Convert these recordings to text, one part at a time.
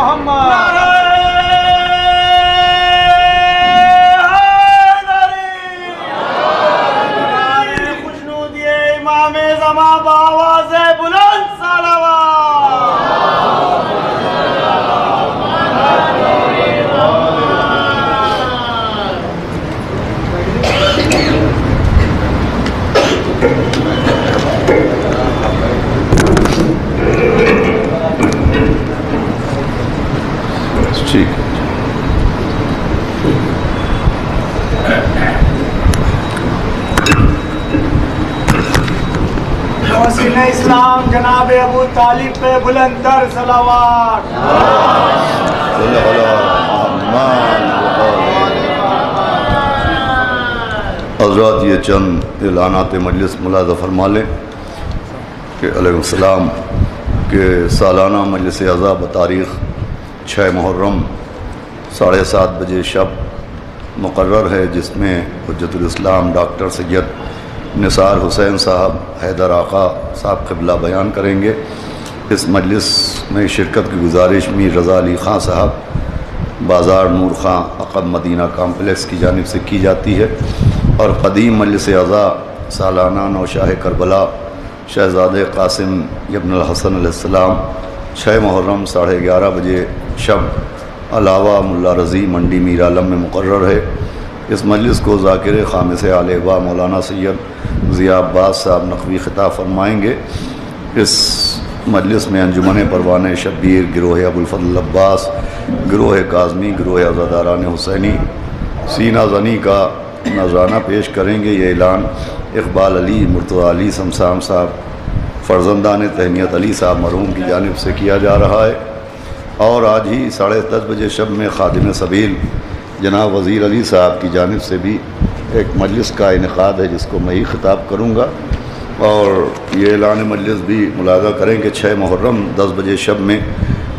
محمد خوشنودی امام زمان بآواز بلند ٹھیک محسن اسلام جناب ابو طالب پہ بلند تر صلوات. حضرات یہ چند اعلانات مجلس ملاحظہ فرما لیں کہ علیہ السلام کہ سالانہ مجلس اعضاء بتاریخ 6 محرم 7:30 بجے شب مقرر ہے، جس میں حجت الاسلام ڈاکٹر سید نثار حسین صاحب حیدر آقا صاحب قبلہ بیان کریں گے. اس مجلس میں شرکت کی گزارش میر رضا علی خان صاحب بازار نور خان عقب مدینہ کامپلیکس کی جانب سے کی جاتی ہے، اور قدیم مجلس اعضاء سالانہ نوشاہ کربلا شہزادہ قاسم ابن الحسن علیہ السلام 6 محرم 11:30 بجے شب علاوہ ملا رضی منڈی میر عالم میں مقرر ہے. اس مجلس کو ذاکر خامس آل با مولانا سید ضیاء عباس صاحب نقوی خطاب فرمائیں گے. اس مجلس میں انجمن پروانہ شبیر، گروہ ابوالفضل عباس، گروہ کاظمی، گروہ عزاداران حسینی سینہ زنی کا نذرانہ پیش کریں گے. یہ اعلان اقبال علی مرتضی علی سمسام صاحب فرزندان تہنیت علی صاحب مرحوم کی جانب سے کیا جا رہا ہے. اور آج ہی 10:30 بجے شب میں خادم سبیل جناب وزیر علی صاحب کی جانب سے بھی ایک مجلس کا انعقاد ہے، جس کو میں ہی خطاب کروں گا. اور یہ اعلان مجلس بھی ملاحظہ کریں کہ 6 محرم 10 بجے شب میں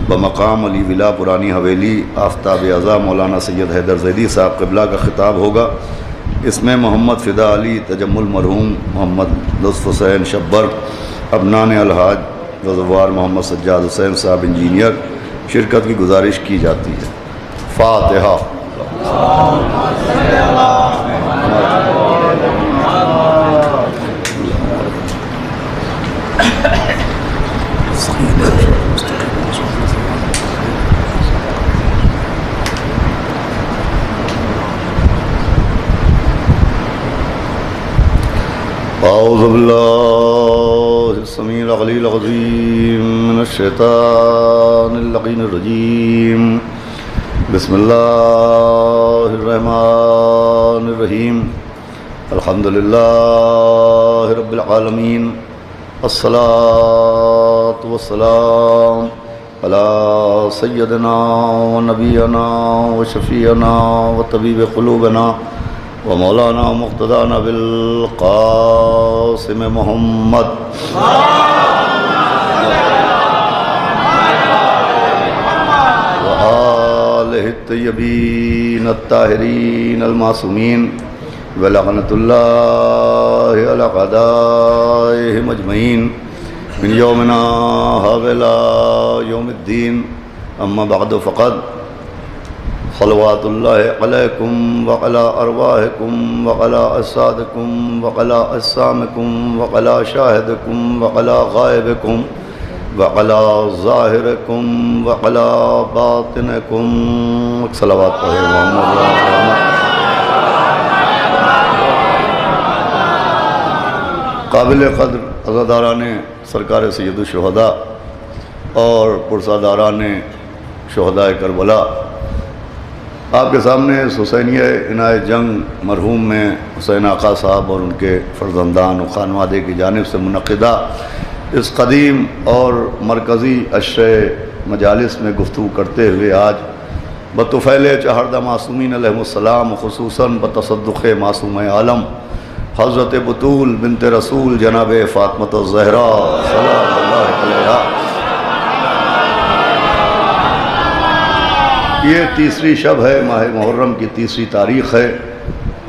بمقام علی ولا پرانی حویلی آفتاب اعضاء مولانا سید حیدر زیدی صاحب قبلہ کا خطاب ہوگا. اس میں محمد فدا علی تجمل مرحوم، محمد لطف حسین شبر، ابنان الحاج رضوار محمد سجاد حسین صاحب انجینئر شرکت کی گزارش کی جاتی ہے. فاتحہ. اعوذ باللہ السمیع العلیل العظیم من الشیطان اللعین الرجیم. بسم اللہ الرحمن الرحیم. الحمدللہ رب العالمین، الصلاۃ والسلام علی سیدنا و نبینا و شفیعنا و طبیب قلوبنا و مولانا مقتدانا بالقاسم محمد و آلہ الطیبین الطاہرین المعصومین و لعنۃ اللہ علی اعدائہم اجمعین من یومنا ھذا یوم الدین. اما بعد فقد صلوات اللہ علیکم وعلی ارواحکم وعلی اجسادکم وعلی اجسامکم وعلی شاہدکم وعلی غائبکم وعلی ظاہرکم وعلی باطنکم. صلوات پڑھیں محمد. قابل قدر عزاداران سرکار سید الشہداء اور پرساداران شہداء کربلا، آپ کے سامنے حسینیہ عنایت جنگ مرحوم میں حسین آقا صاحب اور ان کے فرزندان و خانوادے کی جانب سے منعقدہ اس قدیم اور مرکزی اشرے مجالس میں گفتگو کرتے ہوئے آج بطفیل چہردہ معصومین علیہ السلام، خصوصاً بتصدق معصوم عالم حضرت بطول بنت رسول جناب فاطمہ الزہرا سلام اللہ علیہا، یہ تیسری شب ہے، ماہ محرم کی تیسری تاریخ ہے.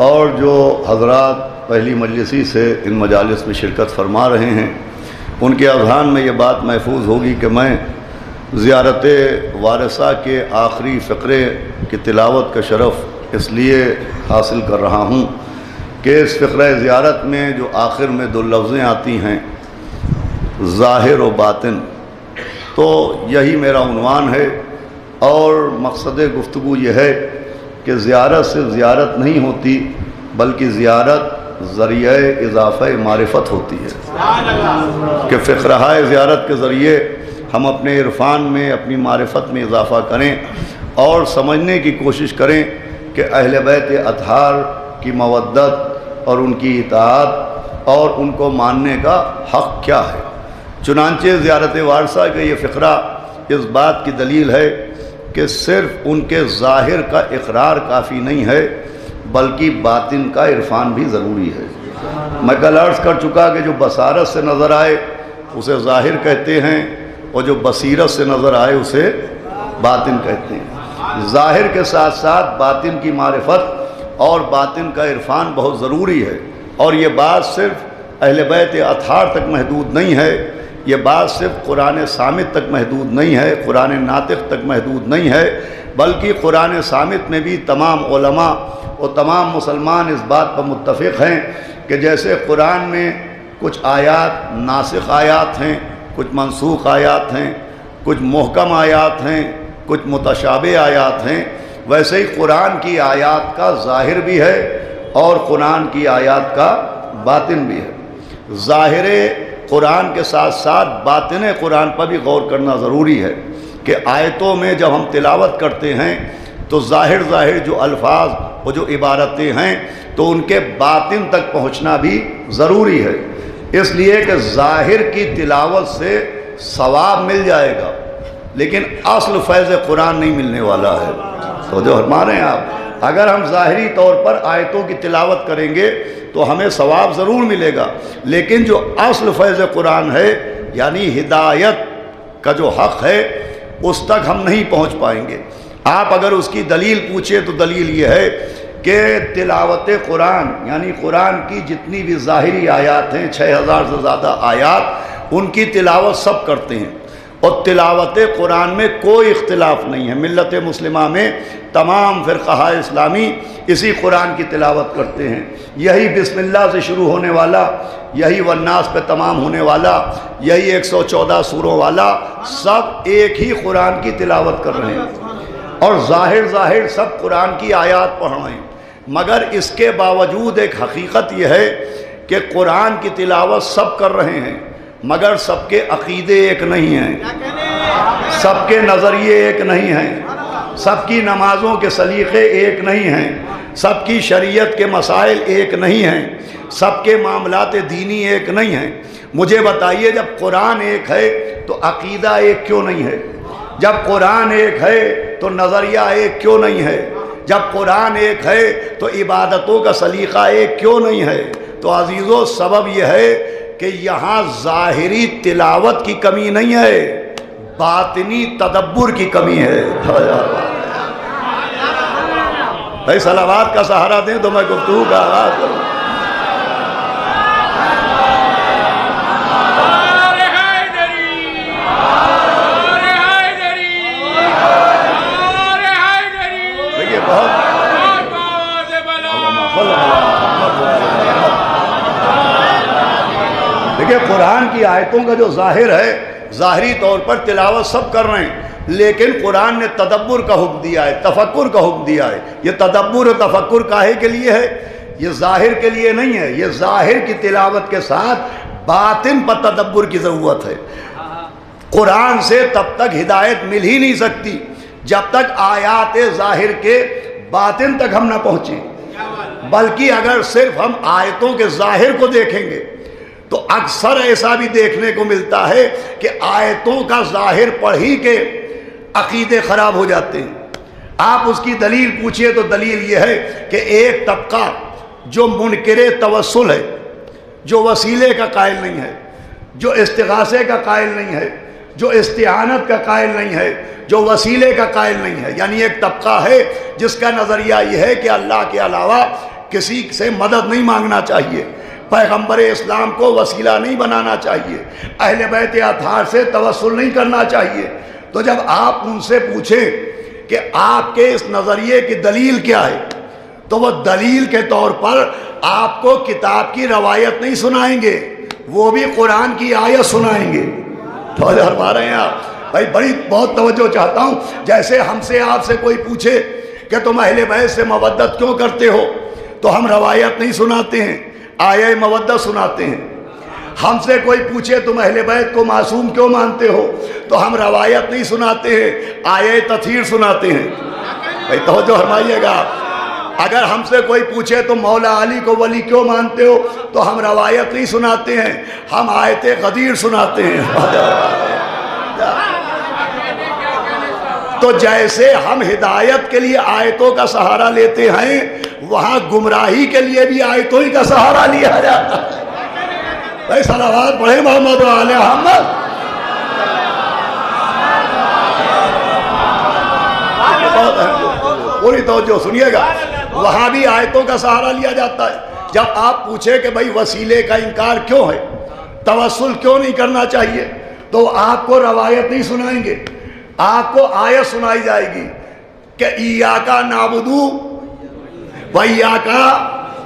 اور جو حضرات پہلی مجلسی سے ان مجالس میں شرکت فرما رہے ہیں، ان کے اذہان میں یہ بات محفوظ ہوگی کہ میں زیارت وارثہ کے آخری فقرے کی تلاوت کا شرف اس لیے حاصل کر رہا ہوں کہ اس فقرہ زیارت میں جو آخر میں دو لفظیں آتی ہیں ظاہر و باطن، تو یہی میرا عنوان ہے، اور مقصد گفتگو یہ ہے کہ زیارت صرف زیارت نہیں ہوتی بلکہ زیارت ذریعہ اضافہ معرفت ہوتی ہے، کہ فقرہ زیارت کے ذریعے ہم اپنے عرفان میں، اپنی معرفت میں اضافہ کریں اور سمجھنے کی کوشش کریں کہ اہل بیت اطہار کی مودت اور ان کی اطاعت اور ان کو ماننے کا حق کیا ہے۔ چنانچہ زیارت وارثہ کا یہ فقرہ اس بات کی دلیل ہے کہ صرف ان کے ظاہر کا اقرار کافی نہیں ہے بلکہ باطن کا عرفان بھی ضروری ہے۔ میں کل عرض کر چکا کہ جو بصارت سے نظر آئے اسے ظاہر کہتے ہیں، اور جو بصیرت سے نظر آئے اسے باطن کہتے ہیں۔ ظاہر کے ساتھ ساتھ باطن کی معرفت اور باطن کا عرفان بہت ضروری ہے، اور یہ بات صرف اہل بیت اطہار تک محدود نہیں ہے، یہ بات صرف قرآن صامت تک محدود نہیں ہے، قرآن ناطق تک محدود نہیں ہے، بلکہ قرآن صامت میں بھی تمام علماء اور تمام مسلمان اس بات پر متفق ہیں کہ جیسے قرآن میں کچھ آیات ناسخ آیات ہیں، کچھ منسوخ آیات ہیں، کچھ محکم آیات ہیں، کچھ متشابہ آیات ہیں، ویسے ہی قرآن کی آیات کا ظاہر بھی ہے اور قرآن کی آیات کا باطن بھی ہے۔ ظاہر قرآن کے ساتھ ساتھ باطن قرآن پر بھی غور کرنا ضروری ہے کہ آیتوں میں جب ہم تلاوت کرتے ہیں تو ظاہر جو الفاظ اور جو عبارتیں ہیں تو ان کے باطن تک پہنچنا بھی ضروری ہے، اس لیے کہ ظاہر کی تلاوت سے ثواب مل جائے گا لیکن اصل فیض قرآن نہیں ملنے والا ہے۔ تو جو فرما رہے ہیں آپ، اگر ہم ظاہری طور پر آیتوں کی تلاوت کریں گے تو ہمیں ثواب ضرور ملے گا، لیکن جو اصل فیض قرآن ہے یعنی ہدایت کا جو حق ہے اس تک ہم نہیں پہنچ پائیں گے۔ آپ اگر اس کی دلیل پوچھیں تو دلیل یہ ہے کہ تلاوت قرآن یعنی قرآن کی جتنی بھی ظاہری آیات ہیں 6000 سے زیادہ آیات، ان کی تلاوت سب کرتے ہیں، اور تلاوت قرآن میں کوئی اختلاف نہیں ہے۔ ملت مسلمہ میں تمام فرقہ اسلامی اسی قرآن کی تلاوت کرتے ہیں، یہی بسم اللہ سے شروع ہونے والا، یہی والناس پہ تمام ہونے والا، یہی 114 سوروں والا، سب ایک ہی قرآن کی تلاوت کر رہے ہیں اور ظاہر سب قرآن کی آیات پڑھ رہے ہیں، مگر اس کے باوجود ایک حقیقت یہ ہے کہ قرآن کی تلاوت سب کر رہے ہیں مگر سب کے عقیدے ایک نہیں ہیں، سب کے نظریے ایک نہیں ہیں، سب کی نمازوں کے سلیقے ایک نہیں ہیں، سب کی شریعت کے مسائل ایک نہیں ہیں، سب کے معاملات دینی ایک نہیں ہیں۔ مجھے بتائیے جب قرآن ایک ہے تو عقیدہ ایک کیوں نہیں ہے؟ جب قرآن ایک ہے تو نظریہ ایک کیوں نہیں ہے؟ جب قرآن ایک ہے تو عبادتوں کا سلیقہ ایک کیوں نہیں ہے؟ تو عزیزو سبب یہ ہے کہ یہاں ظاہری تلاوت کی کمی نہیں ہے، باطنی تدبر کی کمی ہے۔ بھائی صلوات کا سہارا دیں تو میں گفتگو کا آغاز کروں۔ دیکھیں قرآن کی آیتوں کا جو ظاہر ہے، ظاہری طور پر تلاوت سب کر رہے ہیں، لیکن قرآن نے تدبر کا حکم دیا ہے، تفکر کا حکم دیا ہے۔ یہ تدبر و تفکر کاہے کے لیے ہے؟ یہ ظاہر کے لیے نہیں ہے، یہ ظاہر کی تلاوت کے ساتھ باطن پر تدبر کی ضرورت ہے۔ قرآن سے تب تک ہدایت مل ہی نہیں سکتی جب تک آیات ظاہر کے باطن تک ہم نہ پہنچیں، بلکہ اگر صرف ہم آیتوں کے ظاہر کو دیکھیں گے تو اکثر ایسا بھی دیکھنے کو ملتا ہے کہ آیتوں کا ظاہر پڑھ ہی کے عقیدے خراب ہو جاتے ہیں۔ آپ اس کی دلیل پوچھئے تو دلیل یہ ہے کہ ایک طبقہ جو منکر توسل ہے، جو وسیلے کا قائل نہیں ہے، جو استغاثے کا قائل نہیں ہے، جو استعانت کا قائل نہیں ہے، جو وسیلے کا قائل نہیں ہے، یعنی ایک طبقہ ہے جس کا نظریہ یہ ہے کہ اللہ کے علاوہ کسی سے مدد نہیں مانگنا چاہیے، پیغمبر اسلام کو وسیلہ نہیں بنانا چاہیے، اہل بیت اطہار سے توسل نہیں کرنا چاہیے۔ تو جب آپ ان سے پوچھیں کہ آپ کے اس نظریے کی دلیل کیا ہے تو وہ دلیل کے طور پر آپ کو کتاب کی روایت نہیں سنائیں گے، وہ بھی قرآن کی آیت سنائیں گے۔ توجہ فرما رہے ہیں آپ بھائی، بہت توجہ چاہتا ہوں۔ جیسے ہم سے آپ سے کوئی پوچھے کہ تم اہل بیت سے مودت کیوں کرتے ہو تو ہم روایت نہیں سناتے ہیں، آیہ مودت سناتے ہیں۔ ہم سے کوئی پوچھے تم اہل بیت کو معصوم کیوں مانتے ہو تو ہم روایت نہیں سناتے ہیں، آیہ تطہیر سناتے ہیں۔ بھائی توجہ فرمائیے گا۔ اگر ہم سے کوئی پوچھے تم مولا علی کو ولی کیوں مانتے ہو تو ہم روایت نہیں سناتے ہیں، ہم آیت غدیر سناتے ہیں۔ تو جیسے ہم ہدایت کے لیے آیتوں کا سہارا لیتے ہیں، وہاں گمراہی کے لیے بھی آیتوں ہی کا سہارا لیا جاتا ہے۔ بھائی صلوات پڑھیں محمد و آل محمد۔ پوری توجہ سنیے گا، وہاں بھی آیتوں کا سہارا لیا جاتا ہے۔ جب آپ پوچھیں کہ بھائی وسیلے کا انکار کیوں ہے، توسل کیوں نہیں کرنا چاہیے، تو آپ کو روایت نہیں سنائیں گے، آپ کو آیت سنائی جائے گی کہ ایاک نعبد و ایاک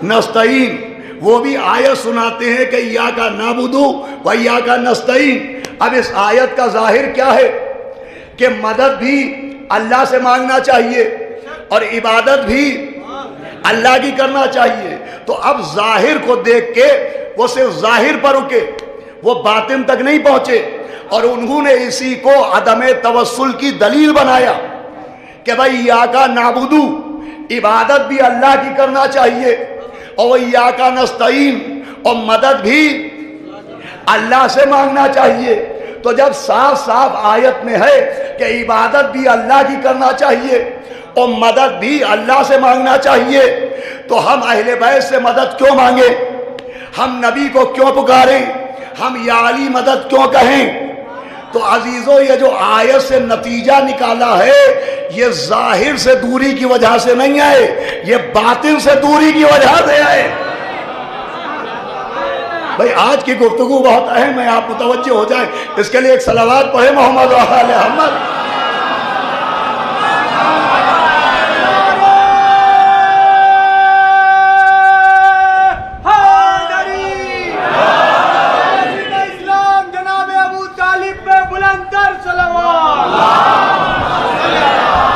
نستعین۔ وہ بھی آیت سناتے ہیں کہ ایاک نعبد و ایاک نستعین۔ اب اس آیت کا ظاہر کیا ہے کہ مدد بھی اللہ سے مانگنا چاہیے اور عبادت بھی اللہ کی کرنا چاہیے۔ تو اب ظاہر کو دیکھ کے وہ صرف ظاہر پر رکے، وہ باطن تک نہیں پہنچے، اور انہوں نے اسی کو عدم توسل کی دلیل بنایا کہ بھائی ایاک نعبد، عبادت بھی اللہ کی کرنا چاہیے، اور ایاک نستعین، اور مدد بھی اللہ سے مانگنا چاہیے۔ تو جب صاف صاف آیت میں ہے کہ عبادت بھی اللہ کی کرنا چاہیے اور مدد بھی اللہ سے مانگنا چاہیے، تو ہم اہل بیت سے مدد کیوں مانگیں، ہم نبی کو کیوں پکاریں، ہم یا علی مدد کیوں کہیں؟ تو عزیزو یہ جو آیت سے نتیجہ نکالا ہے یہ ظاہر سے دوری کی وجہ سے نہیں آئے، یہ باطن سے دوری کی وجہ سے آئے۔ بھئی آج کی گفتگو بہت اہم ہے، آپ متوجہ ہو جائیں، اس کے لیے ایک صلوات پڑھیں محمد و آل محمد۔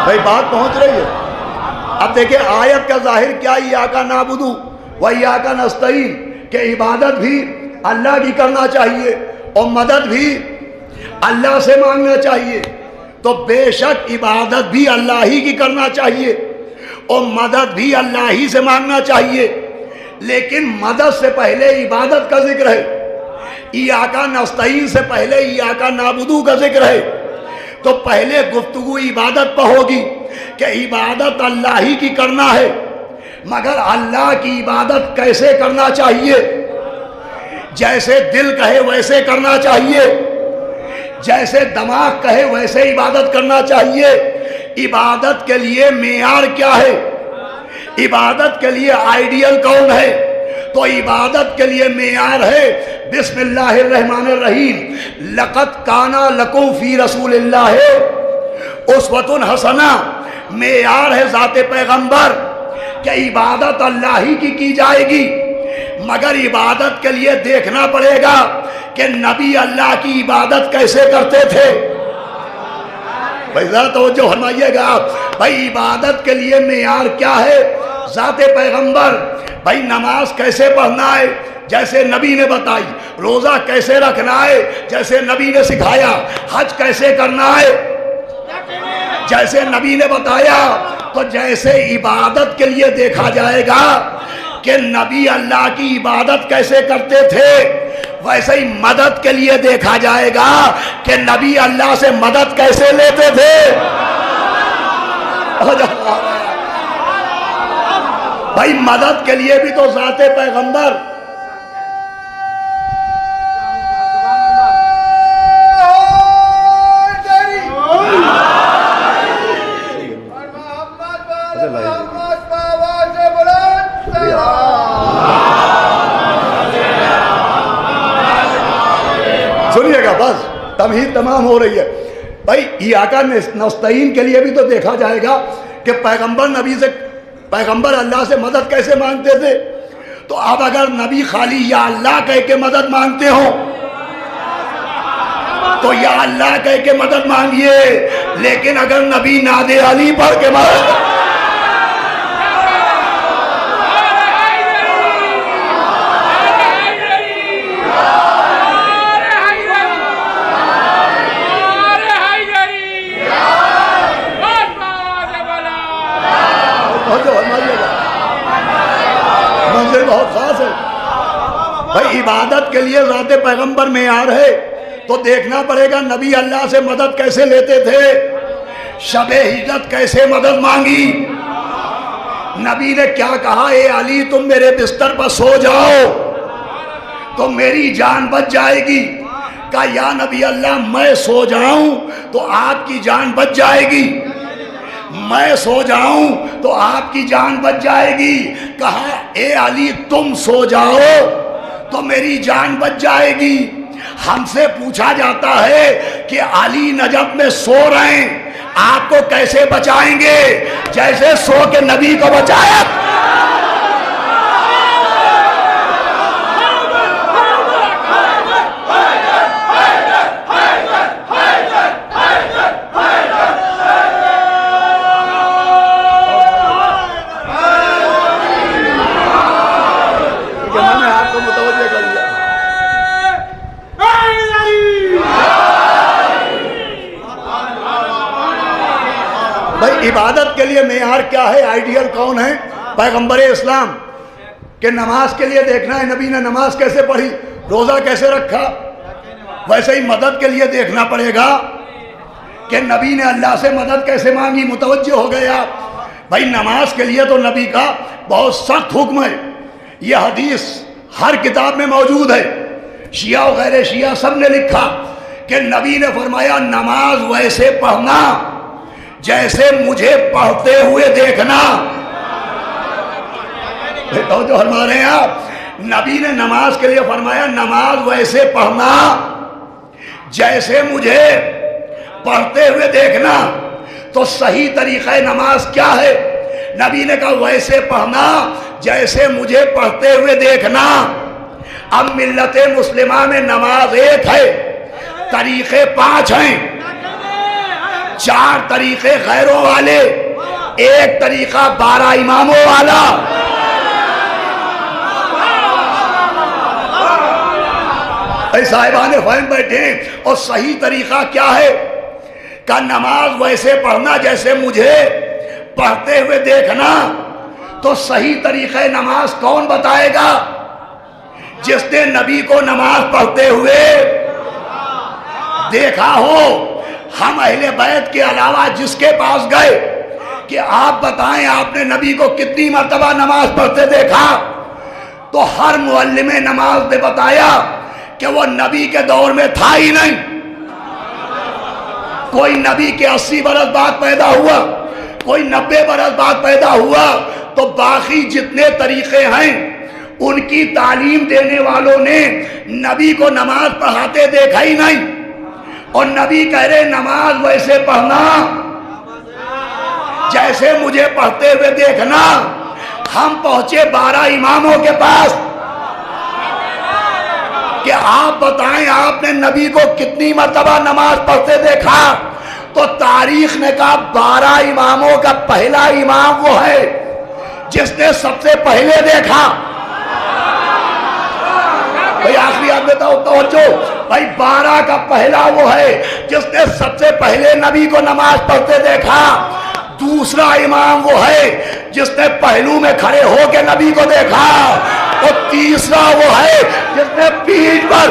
بھئی بات پہنچ رہی ہے۔ اب دیکھیں آیت کا ظاہر کیا، ایاک نعبد و ایاک نستعین، کہ عبادت بھی اللہ کی کرنا چاہیے اور مدد بھی اللہ سے مانگنا چاہیے۔ تو بے شک عبادت بھی اللہ ہی کی کرنا چاہیے اور مدد بھی اللہ ہی سے مانگنا چاہیے، لیکن مدد سے پہلے عبادت کا ذکر ہے، ایاک نستعین سے پہلے ایاک نعبد کا ذکر ہے۔ تو پہلے گفتگو عبادت پہ ہوگی کہ عبادت اللہ ہی کی کرنا ہے، مگر اللہ کی عبادت کیسے کرنا چاہیے؟ جیسے دل کہے ویسے کرنا چاہیے، جیسے دماغ کہے ویسے عبادت کرنا چاہیے۔ عبادت کے لیے معیار کیا ہے؟ عبادت کے لیے آئیڈیل کون ہے؟ تو عبادت کے لیے معیار ہے بسم اللہ الرحمن الرحیم، لقد کان لکم فی رسول اللہ اسوۃ حسنہ۔ معیار ہے ذات پیغمبر کہ عبادت اللہ ہی کی جائے گی، مگر عبادت کے لیے دیکھنا پڑے گا کہ نبی اللہ کی عبادت کیسے کرتے تھے۔ بھائی ذرا توجہ فرمائیے گا آپ، بھائی عبادت کے لیے معیار کیا ہے؟ ذات پیغمبر۔ بھائی نماز کیسے پڑھنا ہے؟ جیسے نبی نے بتائی۔ روزہ کیسے رکھنا ہے؟ جیسے نبی نے سکھایا۔ حج کیسے کرنا ہے؟ جیسے نبی نے بتایا۔ تو جیسے عبادت کے لیے دیکھا جائے گا کہ نبی اللہ کی عبادت کیسے کرتے تھے، ویسے ہی مدد کے لیے دیکھا جائے گا کہ نبی اللہ سے مدد کیسے لیتے تھے۔ بھائی مدد کے لیے بھی تو ذات پیغمبر۔ سنیے گا، بس تمہید تمام ہو رہی ہے۔ بھائی ایاکا نستعین کے لیے بھی تو دیکھا جائے گا کہ پیغمبر اللہ سے مدد کیسے مانگتے تھے. تو اب اگر نبی خالی یا اللہ کہہ کے مدد مانگتے ہوں تو یا اللہ کہہ کے مدد مانگیے، لیکن اگر نبی ناد علی پڑھ کے مدد منزل بہت خاص ہے بھائی. عبادت کے لیے ذات پیغمبر معیار ہے تو دیکھنا پڑے گا نبی اللہ سے مدد کیسے لیتے تھے. شب ہجرت کیسے مدد مانگی؟ نبی نے کیا کہا؟ اے علی تم میرے بستر پر سو جاؤ تو میری جان بچ جائے گی. کہا یا نبی اللہ میں سو جاؤں تو آپ کی جان بچ جائے گی. میں سو جاؤں تو آپ کی جان بچ جائے گی. کہا اے علی تم سو جاؤ تو میری جان بچ جائے گی. ہم سے پوچھا جاتا ہے کہ علی نجف میں سو رہے ہیں، آپ کو کیسے بچائیں گے؟ جیسے سو کے نبی کو بچایا. عبادت کے لیے معیار کیا ہے؟ آئیڈیل کون ہے؟ پیغمبر اسلام. کہ نماز کے لیے دیکھنا ہے نبی نے نماز کیسے پڑھی، روزہ کیسے رکھا. ویسے ہی مدد کے لیے دیکھنا پڑے گا کہ نبی نے اللہ سے مدد کیسے مانگی. متوجہ ہو گئے آپ؟ بھائی نماز کے لیے تو نبی کا بہت سخت حکم ہے. یہ حدیث ہر کتاب میں موجود ہے، شیعہ و غیر شیعہ سب نے لکھا کہ نبی نے فرمایا نماز ویسے پڑھنا جیسے مجھے پڑھتے ہوئے دیکھنا. جو فرما رہے ہیں آپ، نبی نے نماز کے لیے فرمایا نماز ویسے پڑھنا جیسے مجھے پڑھتے ہوئے دیکھنا. تو صحیح طریقہ نماز کیا ہے؟ نبی نے کہا ویسے پڑھنا جیسے مجھے پڑھتے ہوئے دیکھنا. اب ملت مسلمہ میں نماز ایک ہے، طریقے 5 ہیں. 4 طریقے غیروں والے، ایک طریقہ 12 اماموں والا. اے صاحبان فہم بیٹھے ہیں. اور صحیح طریقہ کیا ہے؟ کہ نماز ویسے پڑھنا جیسے مجھے پڑھتے ہوئے دیکھنا. تو صحیح طریقہ نماز کون بتائے گا؟ جس نے نبی کو نماز پڑھتے ہوئے دیکھا ہو. ہم اہل بیت کے علاوہ جس کے پاس گئے کہ آپ بتائیں آپ نے نبی کو کتنی مرتبہ نماز پڑھتے دیکھا، تو ہر معلم نماز نے بتایا کہ وہ نبی کے دور میں تھا ہی نہیں. کوئی نبی کے 80 برس بعد پیدا ہوا، کوئی 90 برس بعد پیدا ہوا. تو باقی جتنے طریقے ہیں ان کی تعلیم دینے والوں نے نبی کو نماز پڑھاتے دیکھا ہی نہیں. اور نبی کہہ رہے نماز ویسے پڑھنا جیسے مجھے پڑھتے ہوئے دیکھنا. ہم پہنچے 12 اماموں کے پاس کہ آپ بتائیں آپ نے نبی کو کتنی مرتبہ نماز پڑھتے دیکھا. تو تاریخ نے کہا 12 اماموں کا پہلا امام وہ ہے جس نے سب سے پہلے دیکھا. بھائی آخری آپ بتاؤ توجہ. بھائی 12 کا پہلا وہ ہے جس نے سب سے پہلے نبی کو نماز پڑھتے دیکھا. دوسرا امام وہ ہے جس نے پہلو میں کھڑے ہو کے نبی کو دیکھا. اور تیسرا وہ ہے جس نے پیٹھ پر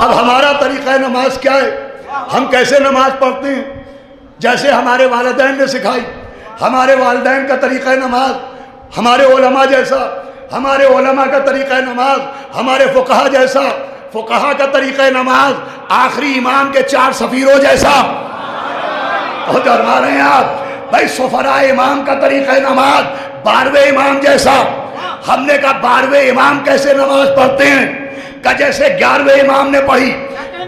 اب ہمارا طریقہ نماز کیا ہے؟ ہم کیسے نماز پڑھتے ہیں؟ جیسے ہمارے والدین نے سکھائی. ہمارے والدین کا طریقہ نماز ہمارے علماء جیسا، ہمارے علماء کا طریقہ نماز، ہمارے فقہا جیسا، فقہا کا طریقہ نماز آخری امام کے 4 سفیروں جیسا. اور جو فرما رہے ہیں آپ بھائی سفراء امام کا طریقہ نماز 12ویں امام جیسا. ہم نے کہا 12ویں امام کیسے نماز پڑھتے ہیں؟ کہ جیسے 11ویں امام نے پڑھی،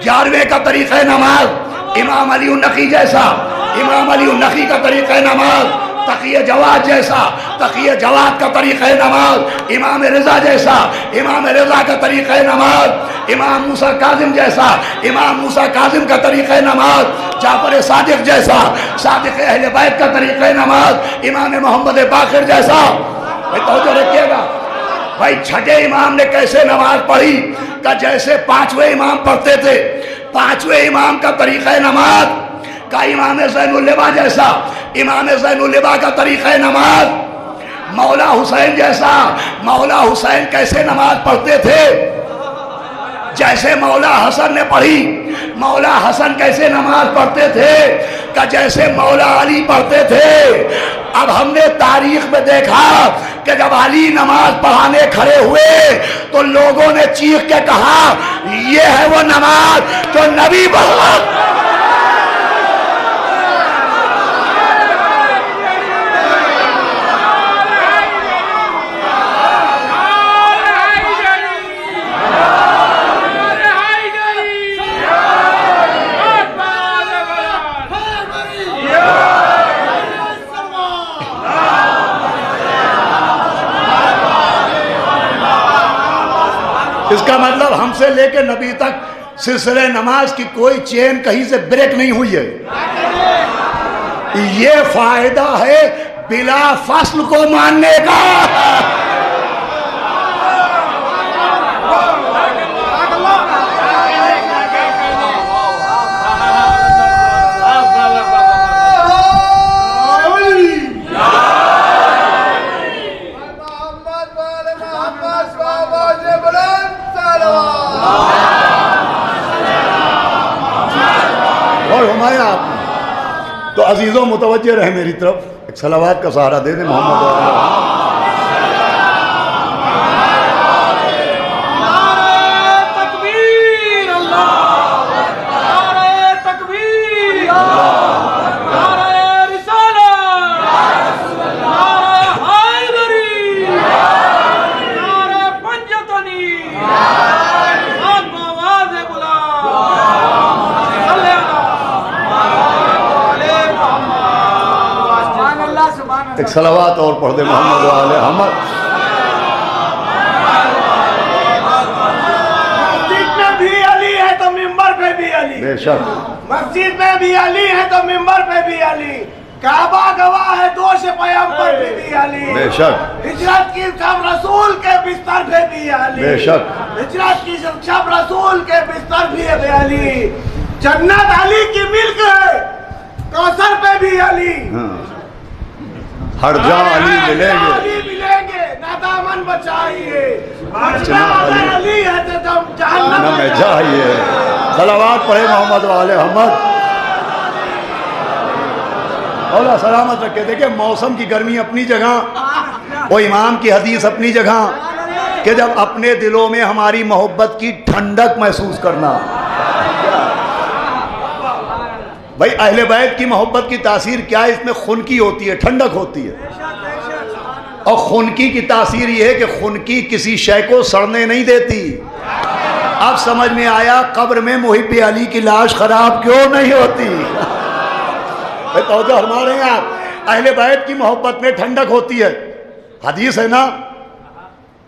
11ویں کا طریقہ نماز امام علی النقی جیسا، امام علی النقی کا طریقہ نماز تقی جواد جیسا، تقی جواد کا طریقہ نماز امام رضا جیسا، امام رضا کا طریقہ نماز امام موسیٰ کاظم جیسا، امام موسیٰ کاظم کا طریقہ نماز جعفر صادق جیسا، صادق اہل بیت کا طریقہ نماز امام محمد باقر جیسا. بھائی توجہ رکھیے گا. بھائی چھٹے امام نے کیسے نماز پڑھی؟ کہ جیسے 5ویں امام پڑھتے تھے، 5ویں امام کا طریقہ نماز کا امام زین اللبا جیسا، امام زین اللبا کا طریقہ نماز مولا حسین جیسا. مولا حسین کیسے نماز پڑھتے تھے؟ جیسے مولا حسن نے پڑھی. مولا حسن کیسے نماز پڑھتے تھے؟ کہ جیسے مولا علی پڑھتے تھے. اب ہم نے تاریخ میں دیکھا کہ جب علی نماز پڑھانے کھڑے ہوئے تو لوگوں نے چیخ کے کہا یہ ہے وہ نماز جو نبی پڑھا. اس کا مطلب ہم سے لے کے نبی تک سلسلہ نماز کی کوئی چین کہیں سے بریک نہیں ہوئی ہے. یہ فائدہ ہے بلا فصل کو ماننے کا. تو عزیزوں متوجہ رہے میری طرف، ایک صلوات کا سہارا دے دیں محمد تکبیر اللہ، نعرہ تکبیر، نعرہ رسالت، نعرہ حیدری، نعرہ پنجتنی، آگ آواز بلند. ایک صلوات اور پڑھ دے محمد و آل محمد. مسجد میں بھی علی ہے تو منبر پہ بھی علی، بے شک مسجد میں بھی علی ہے تو منبر پہ بھی علی، کعبہ گواہ ہے دوش پیغمبر پہ بھی علی، بے شک ہجرت کی شب رسول کے بستر پہ بھی علی، بے شک ہجرت کی شب رسول کے بستر پہ علی، جنت علی کی ملک ہے کوثر پہ بھی علی، ہر جا علی ملیں گے، علی ملیں گے نادامن بچائیے، بچنا علی ہے تو جہنم میں جائیے. صلوات پڑھے محمد و آل محمد. اللہ سلامت رکھے. دیکھیں موسم کی گرمی اپنی جگہ، وہ امام کی حدیث اپنی جگہ کہ جب اپنے دلوں میں ہماری محبت کی ٹھنڈک محسوس کرنا. بھائی اہل بیت کی محبت کی تاثیر کیا ہے؟ اس میں خنکی ہوتی ہے، ٹھنڈک ہوتی ہے. اور خنکی کی تاثیر یہ ہے کہ خنکی کسی شے کو سڑنے نہیں دیتی. اب سمجھ میں آیا قبر میں محب علی کی لاش خراب کیوں نہیں ہوتی. توجہ فرما رہے ہیں آپ. اہل بیت کی محبت میں ٹھنڈک ہوتی ہے. حدیث ہے نا،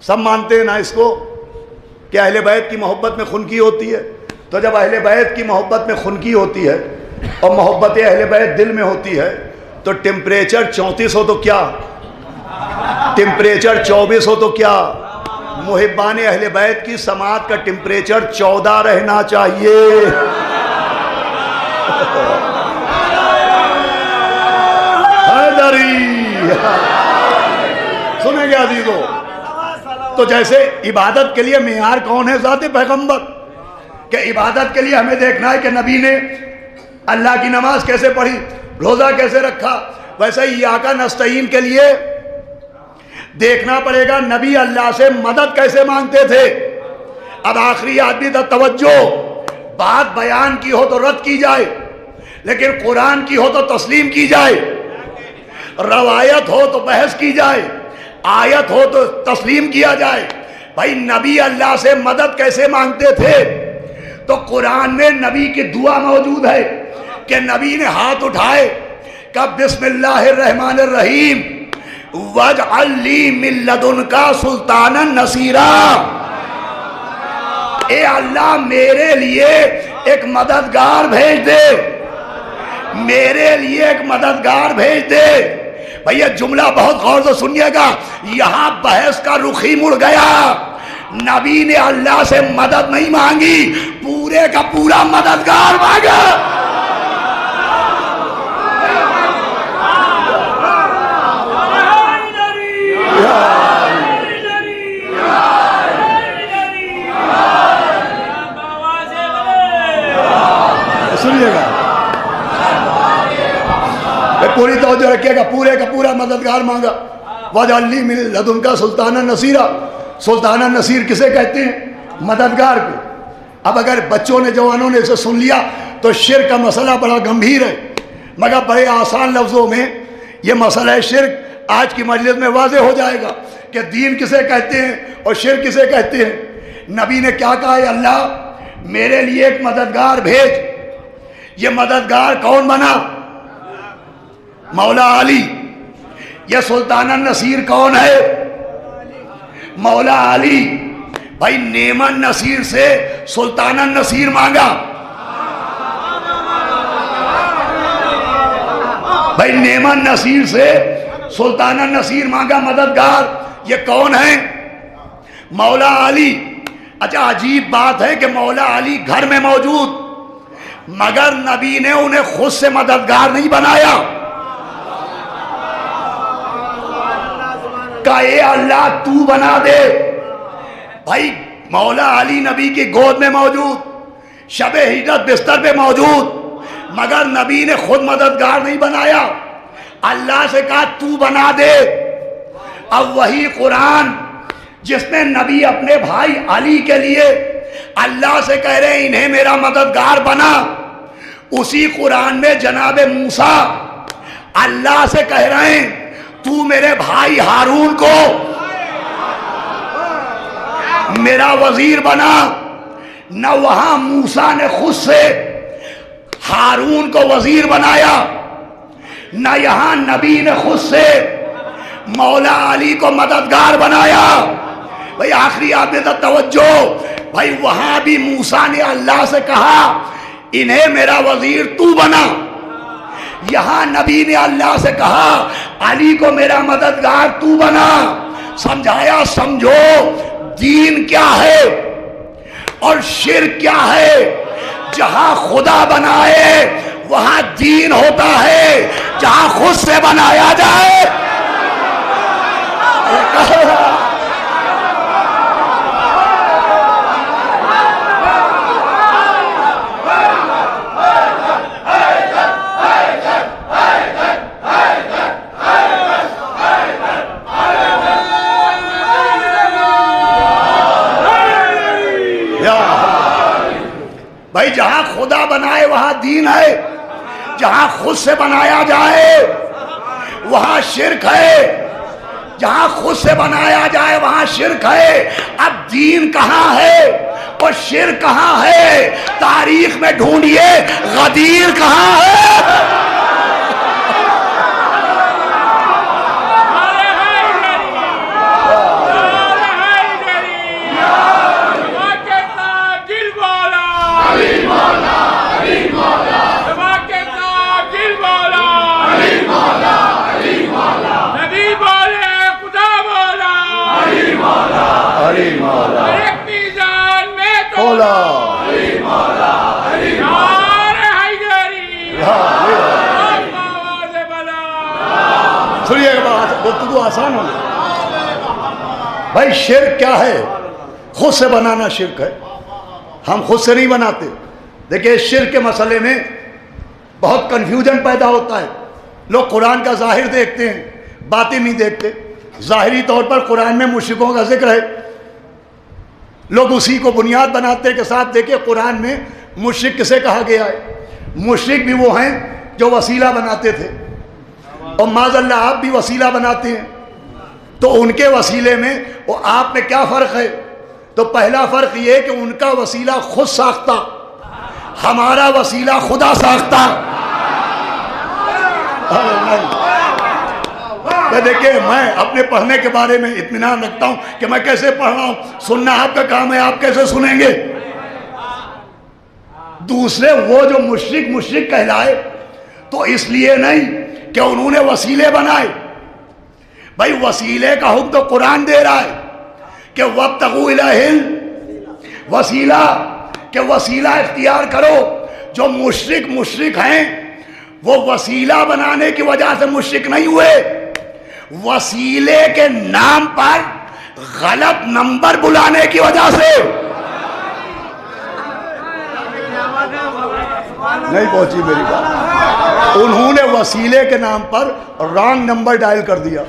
سب مانتے ہیں نا اس کو کہ اہل بیت کی محبت میں خنکی ہوتی ہے. تو جب اہل بیت کی محبت میں خنکی ہوتی ہے اور محبت اہل بیت دل میں ہوتی ہے تو ٹیمپریچر 34 ہو تو کیا، ٹیمپریچر 24 ہو تو کیا، محبان اہل بیت کی سماعت کا ٹیمپریچر 14 رہنا چاہیے. سنیں گے عزیزو. تو جیسے عبادت کے لیے معیار کون ہے؟ ذات پیغمبر. کہ عبادت کے لیے ہمیں دیکھنا ہے کہ نبی نے اللہ کی نماز کیسے پڑھی، روزہ کیسے رکھا. ویسے ہی ایاک نستعین کے لیے دیکھنا پڑے گا نبی اللہ سے مدد کیسے مانگتے تھے. اب آخری آدمی تھا توجہ، بات بیان کی ہو تو رد کی جائے، لیکن قرآن کی ہو تو تسلیم کی جائے، روایت ہو تو بحث کی جائے، آیت ہو تو تسلیم کیا جائے. بھائی نبی اللہ سے مدد کیسے مانگتے تھے؟ تو قرآن میں نبی کی دعا موجود ہے کہ نبی نے ہاتھ اٹھائے کہ بسم اللہ الرحمن الرحیم وَاجْعَلْ لِي مِن لَّدُنْكَ سُلْطَانًا نَصِيرًا. اے اللہ میرے لیے ایک مددگار بھیج دے، میرے لیے ایک مددگار بھیج دے. بھئی یہ جملہ بہت غور سے سنیے گا، یہاں بحث کا رخ ہی مڑ گیا. نبی نے اللہ سے مدد نہیں مانگی، پورے کا پورا مددگار مانگا. سنیے گا، پوری توجہ رکھیے گا، پورے کا پورا مددگار مانگا. وَاجْعَلْ لِي مِن لَّدُنْكَ سُلْطَانًا نَصِيرًا. سلطان نصیر کسے کہتے ہیں؟ مددگار کو. اب اگر بچوں نے جوانوں نے اسے سن لیا تو شرک کا مسئلہ بڑا گمبھیر ہے، مگر بڑے آسان لفظوں میں یہ مسئلہ شرک آج کی مجلس میں واضح ہو جائے گا کہ دین کسے کہتے ہیں اور شرک کسے کہتے ہیں. نبی نے کیا کہا ہے؟ اللہ میرے لیے ایک مددگار بھیج. یہ مددگار کون بنا؟ مولا علی. یہ سلطان النصیر کون ہے؟ مولا علی. بھائی نعم النصیر سے سلطان النصیر مانگا. بھائی نعم النصیر سے سلطان النصیر مانگا مددگار. یہ کون ہے؟ مولا علی. اچھا عجیب بات ہے کہ مولا علی گھر میں موجود، مگر نبی نے انہیں خود سے مددگار نہیں بنایا. کہ اے اللہ تو بنا دے. بھائی مولا علی نبی کی گود میں موجود، شب ہجرت بستر پہ موجود، مگر نبی نے خود مددگار نہیں بنایا، اللہ سے کہا تو بنا دے. اب وہی قرآن جس میں نبی اپنے بھائی علی کے لیے اللہ سے کہہ رہے ہیں انہیں میرا مددگار بنا، اسی قرآن میں جناب موسیٰ اللہ سے کہہ رہے ہیں تو میرے بھائی ہارون کو میرا وزیر بنا. نہ وہاں موسیٰ نے خود سے ہارون کو وزیر بنایا، نہ یہاں نبی نے خود سے مولا علی کو مددگار بنایا. بھائی آخری آدمی تھا توجہ. بھائی وہاں بھی موسیٰ نے اللہ سے کہا انہیں میرا وزیر تو بنا، یہاں نبی نے اللہ سے کہا علی کو میرا مددگار تو بنا. سمجھایا سمجھو دین کیا ہے اور شرک کیا ہے. جہاں خدا بنائے وہاں دین ہوتا ہے، جہاں خود سے بنایا جائے. بھائی جہاں خدا بنائے وہاں دین ہے، جہاں خود سے بنایا جائے وہاں شرک ہے. جہاں خود سے بنایا جائے وہاں شرک ہے. اب دین کہاں ہے اور شرک کہاں ہے؟ تاریخ میں ڈھونڈیے غدیر کہاں ہے. سنیے گفتگو آسان ہو گئی. بھائی شرک کیا ہے؟ خود سے بنانا شرک ہے. ہم خود سے نہیں بناتے. دیکھیں شرک کے مسئلے میں بہت کنفیوژن پیدا ہوتا ہے. لوگ قرآن کا ظاہر دیکھتے ہیں، باطن نہیں دیکھتے. ظاہری طور پر قرآن میں مشرکوں کا ذکر ہے، لوگ اسی کو بنیاد بناتے کے ساتھ دیکھیں قرآن میں مشرک کسے کہا گیا ہے۔ مشرک بھی وہ ہیں جو وسیلہ بناتے تھے، اور معاذ اللہ آپ بھی وسیلہ بناتے ہیں، تو ان کے وسیلے میں اور آپ میں کیا فرق ہے؟ تو پہلا فرق یہ کہ ان کا وسیلہ خود ساختہ، ہمارا وسیلہ خدا ساختہ۔ دیکھیں میں اپنے پڑھنے کے بارے میں اطمینان رکھتا ہوں کہ میں کیسے پڑھ رہا ہوں، سننا آپ کا کام ہے، آپ کیسے سنیں گے؟ دوسرے وہ جو مشرک کہلائے تو اس لیے نہیں کہ انہوں نے وسیلے بنائے، بھائی وسیلے کا حکم تو قرآن دے رہا ہے کہ وابتغوا الیہ الوسیلہ، کہ وسیلہ اختیار کرو۔ جو مشرک ہیں وہ وسیلہ بنانے کی وجہ سے مشرک نہیں ہوئے، وسیلے کے نام پر غلط نمبر بلانے کی وجہ سے۔ نہیں پہنچی میری بات، انہوں نے وسیلے کے نام پر رانگ نمبر ڈائل کر دیا۔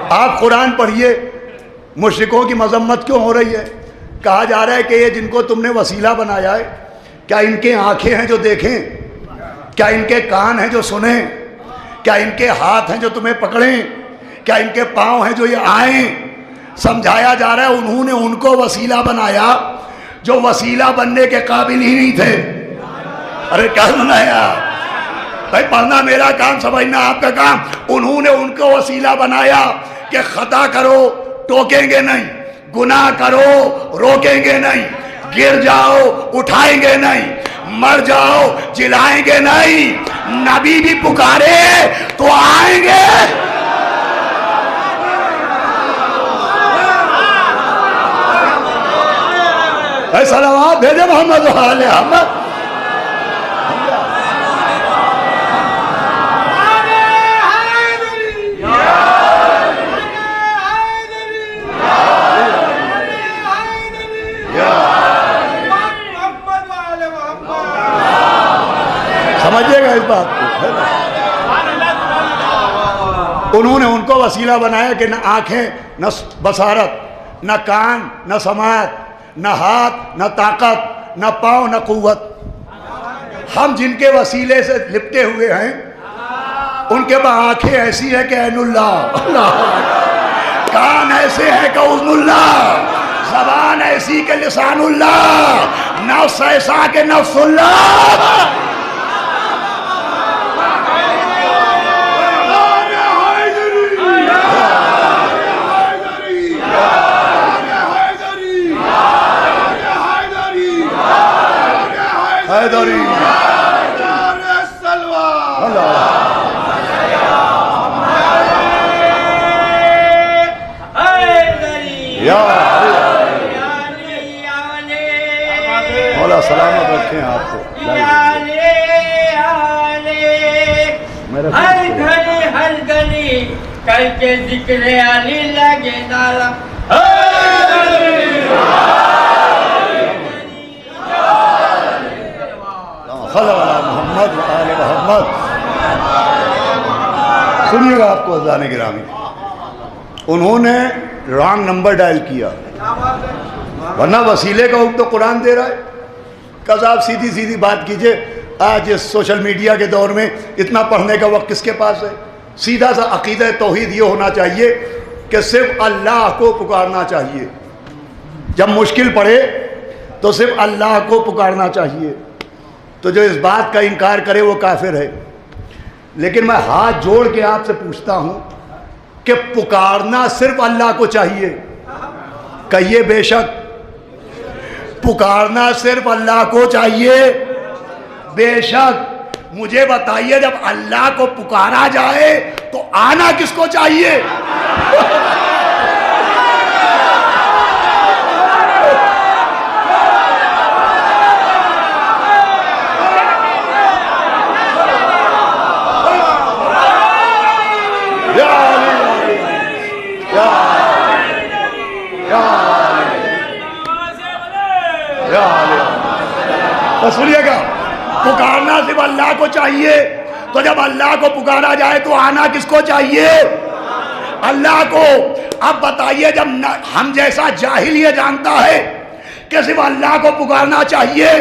آپ قرآن پڑھیے، مشرکوں کی مذمت کیوں ہو رہی ہے؟ کہا جا رہا ہے کہ یہ جن کو تم نے وسیلہ بنایا ہے، کیا ان کے آنکھیں ہیں جو دیکھیں؟ کیا ان کے کان ہیں جو سنیں؟ کیا ان کے ہاتھ ہیں جو تمہیں پکڑیں؟ کیا ان کے پاؤں ہیں جو یہ آئیں؟ سمجھایا جا رہا ہے انہوں نے ان کو وسیلہ بنایا جو وسیلہ بننے کے قابل ہی نہیں تھے۔ ارے کیا بنایا بھائی؟ پڑھنا میرا کام، سمجھنا آپ کا کام۔ انہوں نے ان کو وسیلہ بنایا کہ خطا کرو ٹوکیں گے نہیں، گناہ کرو روکیں گے نہیں، گر جاؤ اٹھائیں گے نہیں، مر جاؤ جلائیں گے نہیں، نبی بھی پکارے تو آئیں گے۔ اے صلوات بھیجے محمد و آل محمد۔ سمجھئے گا اس بات کو؟ انہوں نے ان کو وسیلہ بنایا کہ نہ آنکھیں نہ بصارت، نہ کان نہ سماعت، نہ ہاتھ نہ طاقت، نہ پاؤں نہ قوت۔ ہم جن کے وسیلے سے لپٹے ہوئے ہیں ان کے پاس آنکھیں ایسی ہے کہ عین اللہ، کان ایسے ہے کہ اذن اللہ، زبان ایسی کہ لسان اللہ، نفس ایسا کہ نفس اللہ۔ حیدری مولا سلامت رکھیں آپ کو۔ ہر گھڑی ہر گلی کر کے ذکر علی لگے نالا۔ محمد و آل محمد۔ سنیے گا آپ کو عزیزان گرامی، انہوں نے رانگ نمبر ڈائل کیا، ورنہ وسیلے کا حکم تو قرآن دے رہا ہے۔ کہ آپ سیدھی بات کیجئے، آج اس سوشل میڈیا کے دور میں اتنا پڑھنے کا وقت کس کے پاس ہے؟ سیدھا سا عقیدہ توحید یہ ہونا چاہیے کہ صرف اللہ کو پکارنا چاہیے، جب مشکل پڑے تو صرف اللہ کو پکارنا چاہیے۔ تو جو اس بات کا انکار کرے وہ کافر ہے۔ لیکن میں ہاتھ جوڑ کے آپ سے پوچھتا ہوں کہ پکارنا صرف اللہ کو چاہیے؟ کہیے بے شک پکارنا صرف اللہ کو چاہیے؟ بے شک۔ مجھے بتائیے جب اللہ کو پکارا جائے تو آنا کس کو چاہیے؟ سنیے گا، پکارنا صرف اللہ کو چاہیے، تو جب اللہ کو پکارا جائے تو آنا کس کو چاہیے؟ اللہ کو. اب بتائیے جب ہم جیسا جاہل یہ جانتا ہے کہ صرف اللہ کو پکارنا چاہیے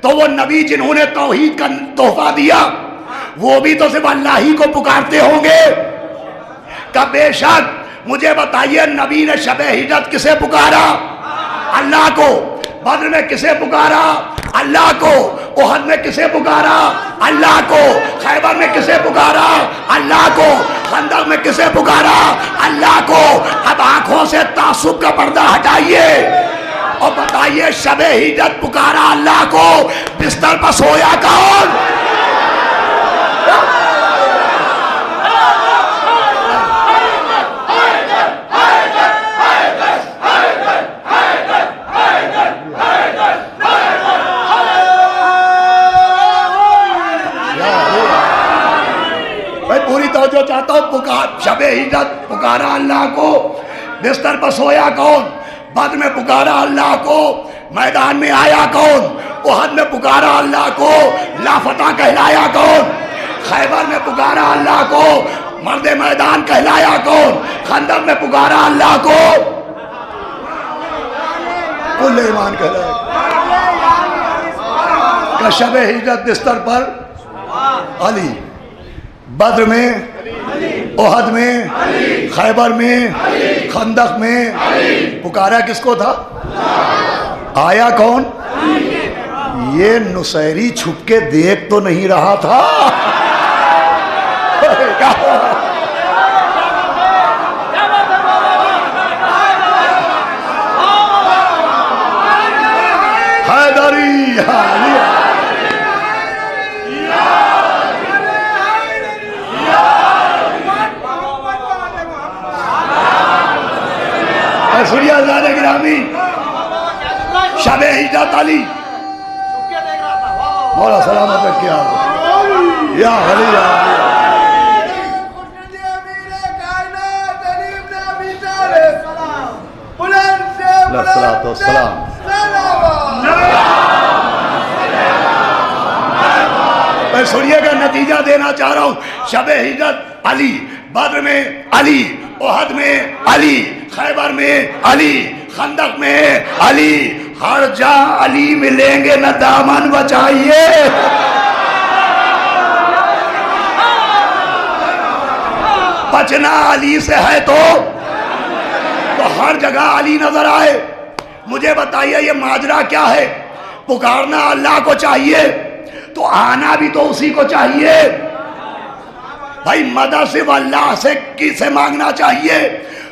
تو وہ نبی جنہوں نے توحید کا تحفہ دیا وہ بھی تو صرف اللہ ہی کو پکارتے ہوں گے. کہ بے شک مجھے بتائیے نبی نے شب ہجرت کسے پکارا؟ اللہ کو. بدر میں کسے پکارا؟ اللہ کو. احد میں کسے پکارا؟ اللہ کو. خیبر میں کسے پکارا؟ اللہ کو. خندق میں کسے پکارا؟ اللہ کو. اب آنکھوں سے تعصب کا پردہ ہٹائیے اور بتائیے شب ہجرت پکارا اللہ کو، بستر پر سویا کون؟ پوری توجہ چاہتا ہوں. شب ہجرت پکارا اللہ کو، بستر پر سویا کون؟ بدر میں پکارا اللہ کو، میدان میں آیا کون؟ احد میں پکارا اللہ کو، لافتہ کہلایا کون؟ خیبر میں پکارا اللہ کو، مرد میدان کہلایا کون؟ خندق میں پکارا اللہ کو، کل ایمان کہلایا. کہ شب ہجرت بستر پر علی، بدر میں، احد میں، خیبر میں، خندق میں پکارا کس کو تھا؟ آیا کون؟ یہ نصیری چھپ کے دیکھ تو نہیں رہا تھا؟ حیدری سنیے حضرات گرامی، شب ہجرت علی مولا سلامت رکھے آپ یا علی یا السلام. میں سنیے کا نتیجہ دینا چاہ رہا ہوں. شب ہجرت علی، بدر میں علی، احد میں علی، خیبر میں علی، خندق میں علی. ہر جا علی ملیں گے نہ دامن بچائیے. بچنا علی سے ہے تو ہر جگہ علی نظر آئے. مجھے بتائیے یہ ماجرا کیا ہے؟ پکارنا اللہ کو چاہیے تو آنا بھی تو اسی کو چاہیے. بھائی مدد صرف اللہ سے مانگنا چاہیے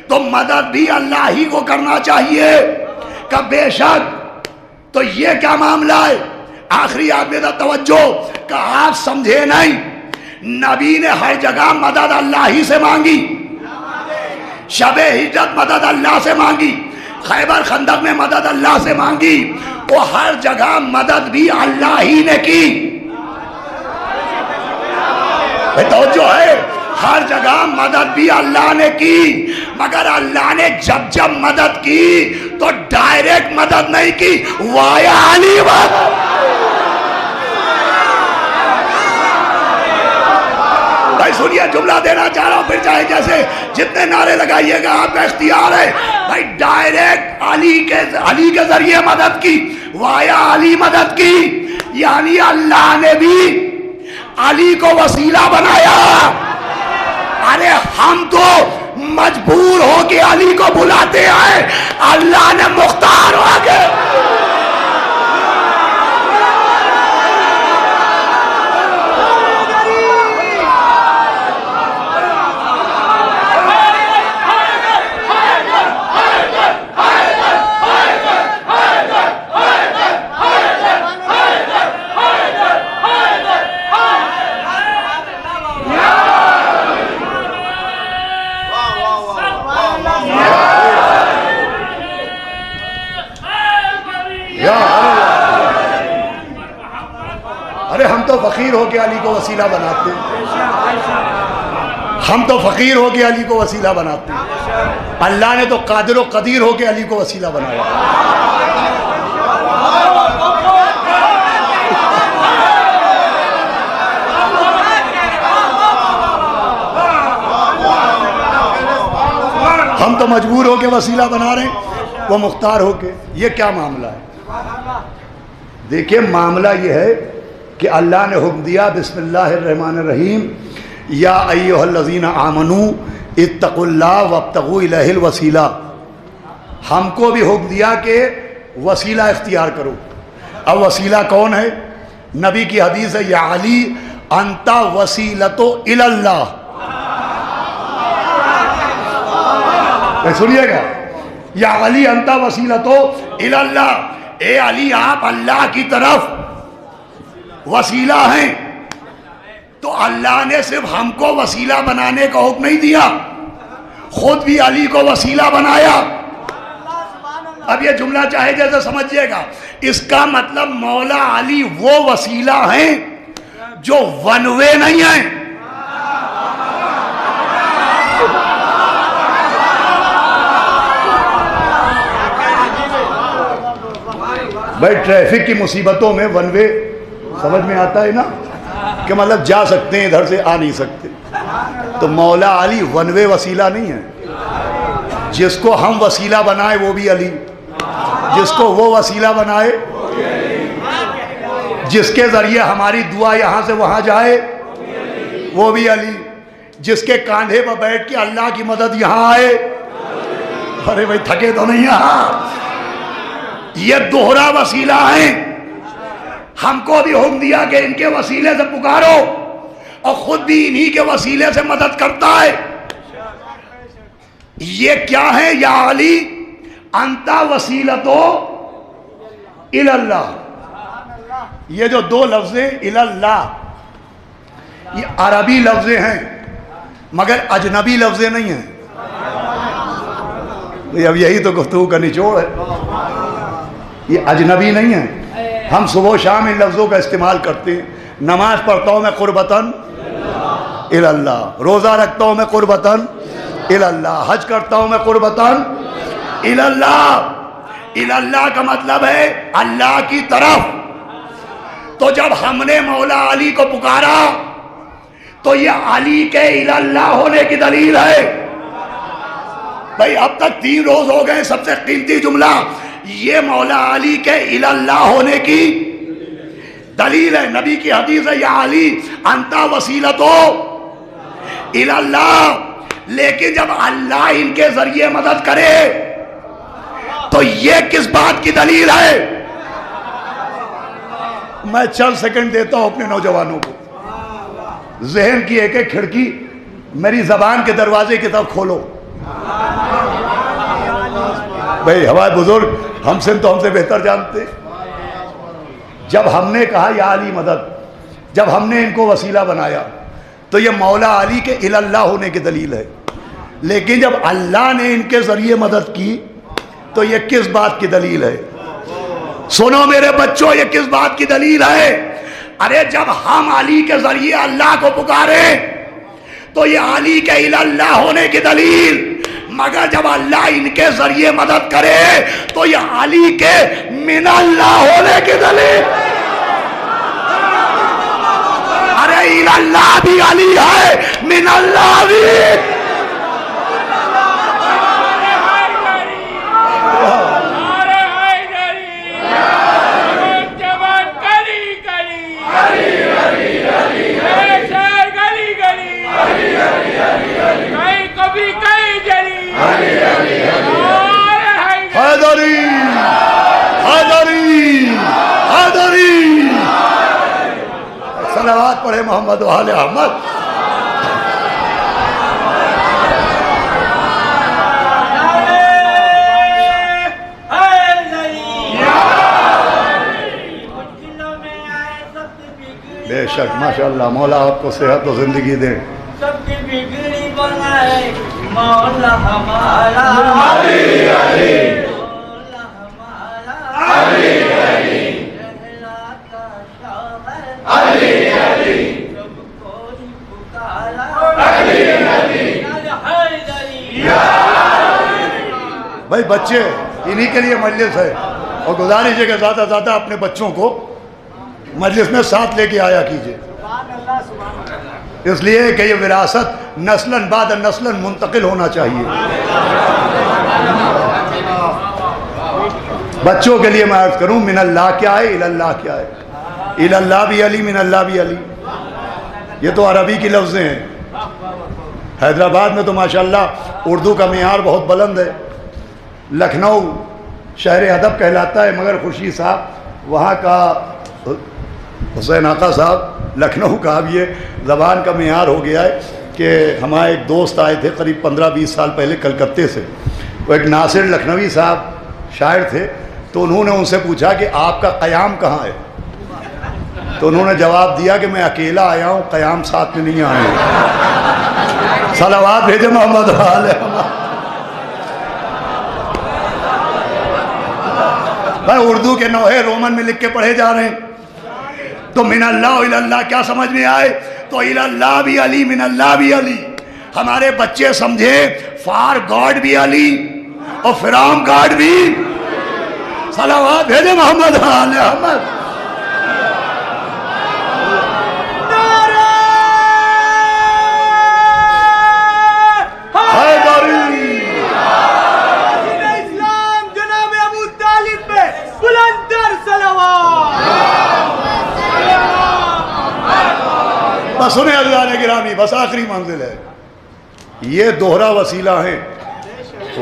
تو مدد بھی اللہ ہی کو کرنا چاہیے. کہ بے شک تو یہ کیا معاملہ ہے؟ آخری آپ میرا توجہ کہ آپ سمجھے نہیں، نبی نے ہر جگہ مدد اللہ ہی سے مانگی. شب ہجرت مدد اللہ سے مانگی، خیبر خندق میں مدد اللہ سے مانگی، وہ ہر جگہ مدد بھی اللہ ہی نے کی. توجہ ہے، ہر جگہ مدد بھی اللہ نے کی، مگر اللہ نے جب مدد کی تو ڈائریکٹ مدد نہیں کی، وایا علی مدد. بھائی سنیے جملہ دینا چاہ رہا ہوں، پھر چاہے جیسے جتنے نعرے لگائیے گا آپ کا اختیار ہے. بھائی ڈائریکٹ علی کے ذریعے مدد کی، وایا علی مدد کی، یعنی اللہ نے بھی علی کو وسیلہ بنایا. ارے ہم تو مجبور ہو کے علی کو بلاتے ہیں، اللہ نے مختار ہو کے ہم تو فقیر ہو کے علی کو وسیلہ بناتے ہیں، ہم تو فقیر ہو کے علی کو وسیلہ بناتے ہیں. اللہ نے تو قادر و قدیر ہو کے علی کو وسیلہ بنایا. مجبور ہو کے وسیلہ بنا رہے ہیں، وہ مختار ہو کے. یہ کیا معاملہ ہے؟ دیکھیں معاملہ یہ ہے کہ اللہ نے حکم دیا بسم اللہ الرحمن الرحیم یا ایھا الذین آمنوا اتقوا اللہ وابتغوا الیہ الوسیلہ. ہم کو بھی حکم دیا کہ وسیلہ اختیار کرو. اب وسیلہ کون ہے؟ نبی کی حدیث ہے یا علی انت وسیلۃ الی اللہ. سنیے گا، یا علی انت وسیلۃ الی اللہ، اے علی آپ اللہ کی طرف وسیلہ ہیں. تو اللہ نے صرف ہم کو وسیلہ بنانے کا حکم نہیں دیا، خود بھی علی کو وسیلہ بنایا. اب یہ جملہ چاہے جیسے سمجھیے گا، اس کا مطلب مولا علی وہ وسیلہ ہیں جو ون وے نہیں ہیں. بھائی ٹریفک کی مصیبتوں میں ون وے سمجھ میں آتا ہے نا، کہ مطلب جا سکتے ہیں ادھر سے آ نہیں سکتے. تو مولا علی ون وے وسیلہ نہیں ہے. جس کو ہم وسیلہ بنائے وہ بھی علی، جس کو وہ وسیلہ بنائے، جس کے ذریعے ہماری دعا یہاں سے وہاں جائے وہ بھی علی، جس کے کاندھے پر بیٹھ کے اللہ کی مدد یہاں آئے. ارے بھائی تھکے تو نہیں یہاں؟ یہ دوہرا وسیلہ ہیں. ہم کو بھی حکم دیا کہ ان کے وسیلے سے پکارو، اور خود بھی انہی کے وسیلے سے مدد کرتا ہے. یہ کیا ہے؟ یا علی انت وسیلۃ الی اللہ. یہ جو دو لفظ ہیں الی اللہ، یہ عربی لفظ ہیں مگر اجنبی لفظ نہیں ہیں. اب یہی تو گفتگو کا نچوڑ ہے. یہ اجنبی نہیں ہے. ہم صبح و شام ان لفظوں کا استعمال کرتے ہیں. نماز پڑھتا ہوں میں قربتاً الی اللہ، روزہ رکھتا ہوں میں قربتاً الی اللہ، حج کرتا ہوں میں قربتاً الی اللہ. الی اللہ کا مطلب ہے اللہ کی طرف. تو جب ہم نے مولا علی کو پکارا تو یہ علی کے الی اللہ ہونے کی دلیل ہے. بھائی اب تک 3 روز ہو گئے، سب سے قیمتی جملہ یہ مولا علی کے الی اللہ ہونے کی دلیل ہے. نبی کی حدیث ہے یا علی انت وسیلۃ الی اللہ. لیکن جب اللہ ان کے ذریعے مدد کرے تو یہ کس بات کی دلیل ہے؟ میں چند سیکنڈ دیتا ہوں اپنے نوجوانوں کو. ذہن کی ایک ایک کھڑکی میری زبان کے دروازے کی طرف کھولو. بھئی ہمارے بزرگ ہم سے بہتر جانتے. جب ہم نے کہا یا علی مدد، جب ہم نے ان کو وسیلہ بنایا تو یہ مولا علی کے الی اللہ ہونے کی دلیل ہے. لیکن جب اللہ نے ان کے ذریعے مدد کی تو یہ کس بات کی دلیل ہے؟ سنو میرے بچوں، یہ کس بات کی دلیل ہے؟ ارے جب ہم علی کے ذریعے اللہ کو پکارے تو یہ علی کے الی اللہ ہونے کی دلیل، مگر جب اللہ ان کے ذریعے مدد کرے تو یہ علی کے من اللہ ہونے کی دلیل. ارے الی اللہ بھی علی ہے، من اللہ بھی. حیدری حیدری حیدری. صلوات پڑھے محمد و آل احمد. بے شک ماشاءاللہ مولا آپ کو صحت و زندگی دے. سب کی بگڑی بنائے مولا ہمارا علی علی مولا ہمارا علی علی رہلا کا شوہر علی علی سب کوئی پکارا علی علی. حیدری. بھائی بچے انہی کے لیے مجلس ہے، اور گزارش ہے کہ زیادہ زیادہ اپنے بچوں کو مجلس میں ساتھ لے کے آیا کیجئے، اس لیے کہ یہ وراثت نسلاً بعد نسلاً منتقل ہونا چاہیے. بچوں کے لیے میں عرض کروں من اللہ کیا ہے، اللہ کیا ہے؟ اللہ بھی علی، من اللہ بھی علی، یہ تو عربی کی لفظیں ہیں۔ حیدرآباد میں تو ماشاءاللہ اردو کا معیار بہت بلند ہے، لکھنؤ شہر ادب کہلاتا ہے، مگر خورشید صاحب وہاں کا، حسین آقا صاحب لکھنؤ کا، اب یہ زبان کا معیار ہو گیا ہے کہ ہمارے ایک دوست آئے تھے قریب 15-20 سال پہلے کلکتے سے، وہ ایک ناصر لکھنوی صاحب شاعر تھے، تو انہوں نے ان سے پوچھا کہ آپ کا قیام کہاں ہے؟ تو انہوں نے جواب دیا کہ میں اکیلا آیا ہوں، قیام ساتھ میں نہیں آیا ہوں۔ صلوات بھیجے محمد علیہ۔ بھائی اردو کے نوحے رومن میں لکھ کے پڑھے جا رہے ہیں، تو من اللہ و اللہ کیا سمجھ میں آئے؟ تو اللہ بھی علی، من اللہ بھی علی۔ ہمارے بچے سمجھے فار گاڈ بھی علی اور فرام گاڈ بھی۔ صلوات بھیجے محمد علیہ احمد۔ بس سنیں عزیزان گرامی، بس آخری منزل ہے، یہ دوہرا وسیلہ ہیں،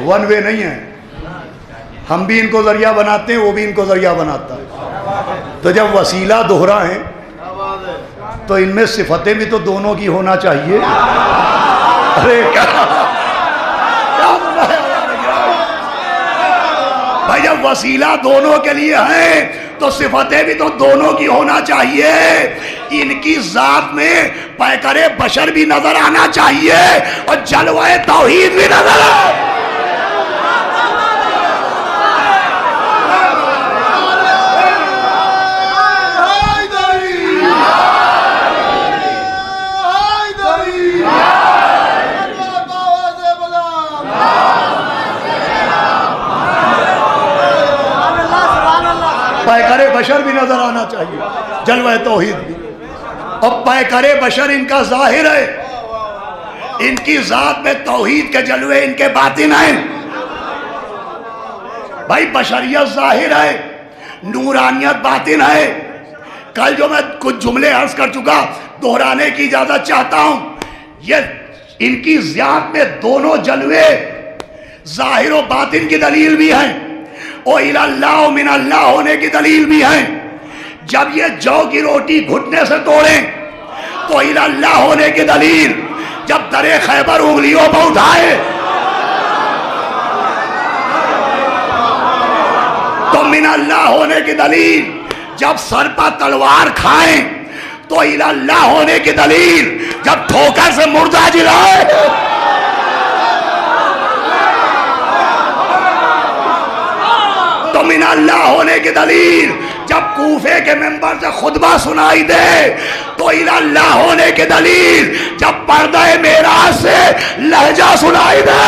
ون وے نہیں ہے، ہم بھی ان کو ذریعہ بناتے ہیں، وہ بھی ان کو ذریعہ بناتا ہے۔ تو جب وسیلہ دوہرا ہے تو ان میں صفتیں بھی تو دونوں کی ہونا چاہیے۔ ارے کیا بھائی، جب وسیلہ دونوں کے لیے ہے تو صفتیں بھی تو دونوں کی ہونا چاہیے۔ ان کی ذات میں پیکر بشر بھی نظر آنا چاہیے اور جلوہ توحید بھی نظر آئے۔ پیکر بشر بھی نظر آنا چاہیے، جلوہ توحید بھی، اور پیکر بشر ان کا ظاہر ہے، ان کی ذات میں توحید کے جلوے ان کے باطن ہیں۔ بھائی بشریت ظاہر ہے، نورانیت باطن ہے۔ کل جو میں کچھ جملے عرض کر چکا، دہرانے کی اجازت چاہتا ہوں۔ یہ ان کی ذات میں دونوں جلوے ظاہر و باطن کی دلیل بھی ہیں، اور اللہ و من اللہ ہونے کی دلیل بھی ہیں۔ جب یہ جو کی روٹی گھٹنے سے توڑیں تو اللہ ہونے کی دلیل، جب در خیبر انگلیوں پر اٹھائے تو من اللہ ہونے کی دلیل، جب سر پر تلوار کھائیں تو اللہ ہونے کی دلیل، جب ٹھوکر سے مردہ جلائے تو من اللہ ہونے کی دلیل، جب کوفے کے ممبر سے خطبہ سنائی دے تو اللہ ہونے کی دلیل، جب پردہ معراج سے لہجہ سنائی دے۔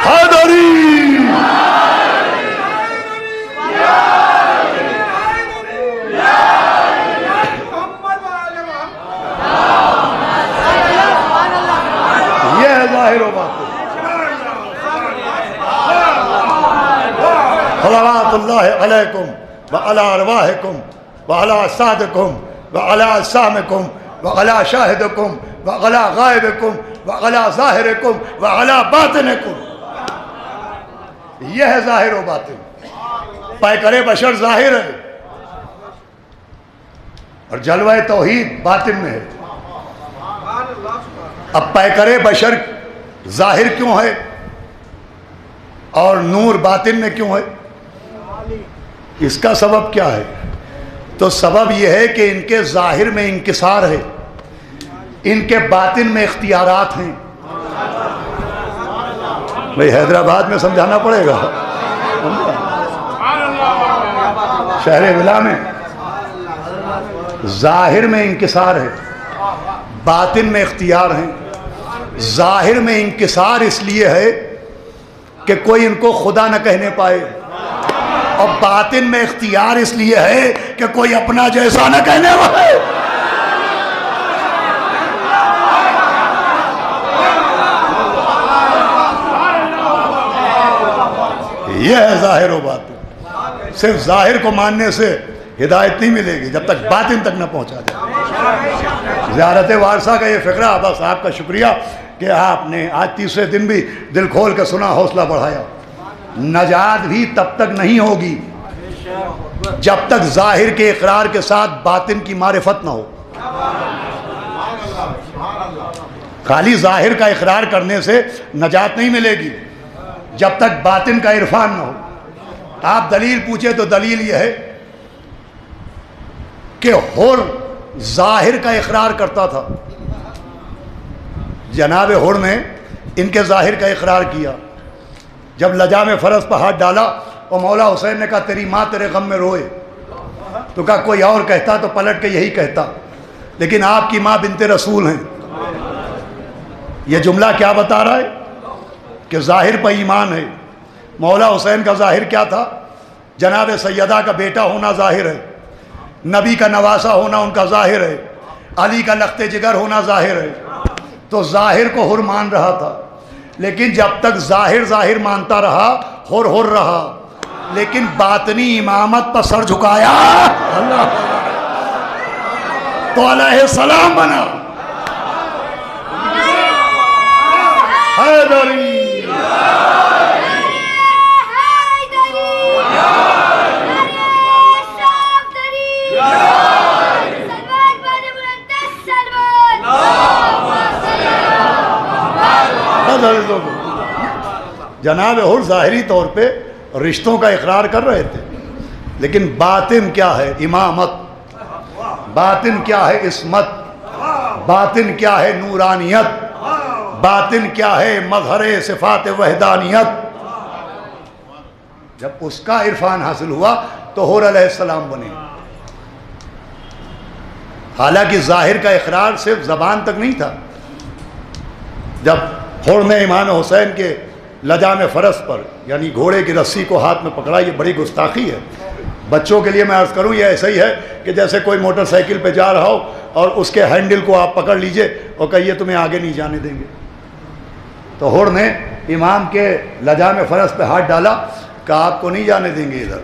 حیدری صلوات اللہ علیکم وعلی ارواحکم وعلی اجسادکم وعلی اجسامکم وعلی شاہدکم وعلی غائبکم وعلی ظاہرکم وعلی باطنکم۔ یہ ہے ظاہر و باطن۔ پیکر بشر ظاہر ہے اور جلوہ توحید باطن میں ہے۔ اب پیکر بشر ظاہر کیوں ہے اور نور باطن میں کیوں ہے؟ اس کا سبب کیا ہے؟ تو سبب یہ ہے کہ ان کے ظاہر میں انکسار ہے، ان کے باطن میں اختیارات ہیں۔ بھئی حیدرآباد میں سمجھانا پڑے گا، شہر ولا میں ظاہر میں انکسار ہے، باطن میں اختیار ہیں۔ ظاہر میں انکسار اس لیے ہے کہ کوئی ان کو خدا نہ کہنے پائے، اور باطن میں اختیار اس لیے ہے کہ کوئی اپنا جیسا نہ کہنے پائے۔ یہ ہے ظاہر و باطن. صرف ظاہر کو ماننے سے ہدایت نہیں ملے گی جب تک باطن تک نہ پہنچا جائے. زیارت وارثہ کا یہ فقرہ آبا صاحب کا شکریہ کہ آپ نے آج تیسرے دن بھی دل کھول کے سنا, حوصلہ بڑھایا. نجات بھی تب تک نہیں ہوگی جب تک ظاہر کے اقرار کے ساتھ باطن کی معرفت نہ ہو. خالی ظاہر کا اقرار کرنے سے نجات نہیں ملے گی جب تک باطن کا عرفان نہ ہو. آپ دلیل پوچھے تو دلیل یہ ہے کہ حر ظاہر کا اقرار کرتا تھا. جناب حر نے ان کے ظاہر کا اقرار کیا. جب لجام فرض پر ہاتھ ڈالا اور مولا حسین نے کہا تیری ماں تیرے غم میں روئے, تو کہا کوئی اور کہتا تو پلٹ کے یہی کہتا, لیکن آپ کی ماں بنت رسول ہیں. یہ جملہ کیا بتا رہا ہے کہ ظاہر پر ایمان ہے. مولا حسین کا ظاہر کیا تھا؟ جناب سیدہ کا بیٹا ہونا ظاہر ہے, نبی کا نواسا ہونا ان کا ظاہر ہے, علی کا لخت جگر ہونا ظاہر ہے. تو ظاہر کو حر مان رہا تھا, لیکن جب تک ظاہر ظاہر مانتا رہا حر حر رہا. لیکن باطنی امامت پر سر جھکایا اللہ تو علیہ السلام بنا. حیدری جناب حر ظاہری طور پہ رشتوں کا اقرار کر رہے تھے, لیکن باطن کیا ہے؟ امامت. باطن کیا ہے؟ عصمت. باطن کیا ہے؟ نورانیت. باطن کیا ہے؟ مظہر صفات وحدانیت. جب اس کا عرفان حاصل ہوا تو حر علیہ السلام بنے. حالانکہ ظاہر کا اقرار صرف زبان تک نہیں تھا. جب حر نے امام حسین کے لجام فرس پر یعنی گھوڑے کی رسی کو ہاتھ میں پکڑا, یہ بڑی گستاخی ہے. بچوں کے لیے میں عرض کروں, یہ ایسا ہی ہے کہ جیسے کوئی موٹر سائیکل پہ جا رہا ہو اور اس کے ہینڈل کو آپ پکڑ لیجئے اور کہیے تمہیں آگے نہیں جانے دیں گے. تو حر نے امام کے لجام فرس پہ ہاتھ ڈالا, کہا آپ کو نہیں جانے دیں گے ادھر.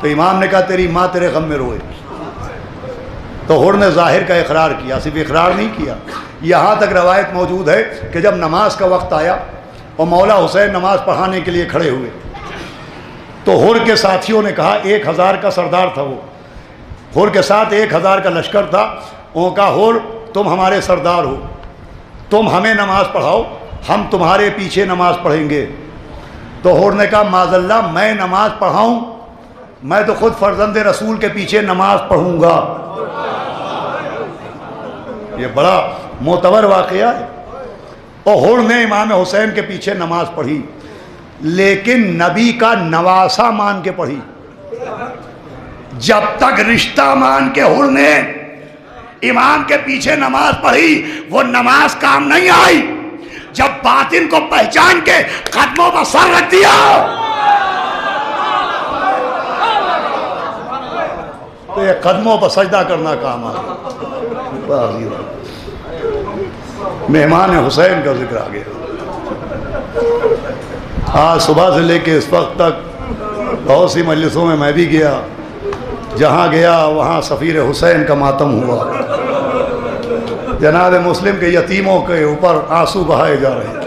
تو امام نے کہا تیری ماں تیرے غم میں روئے. تو حر نے ظاہر کا اقرار کیا, صرف اقرار نہیں کیا. یہاں تک روایت موجود ہے کہ جب نماز کا وقت آیا اور مولا حسین نماز پڑھانے کے لیے کھڑے ہوئے تو حر کے ساتھیوں نے کہا, 1000 کا سردار تھا وہ, حر کے ساتھ 1000 کا لشکر تھا. وہ کہا حر تم ہمارے سردار ہو, تم ہمیں نماز پڑھاؤ, ہم تمہارے پیچھے نماز پڑھیں گے. تو حر نے کہا معاذ اللہ میں نماز پڑھاؤں, میں تو خود فرزند رسول کے پیچھے نماز پڑھوں گا. یہ بڑا معتبر واقعہ ہے. اور حر نے امام حسین کے پیچھے نماز پڑھی, لیکن نبی کا نواسا مان کے پڑھی. جب تک رشتہ مان کے حر نے امام کے پیچھے نماز پڑھی وہ نماز کام نہیں آئی. جب باطن کو پہچان کے قدموں پر سر رکھ دیا تو یہ قدموں پر سجدہ کرنا کام آیا. مہمان حسین کا ذکر آ گیا. آج صبح سے لے کے اس وقت تک بہت سی مجلسوں میں بھی گیا, جہاں گیا وہاں سفیر حسین کا ماتم ہوا. جناب مسلم کے یتیموں کے اوپر آنسو بہائے جا رہے ہیں.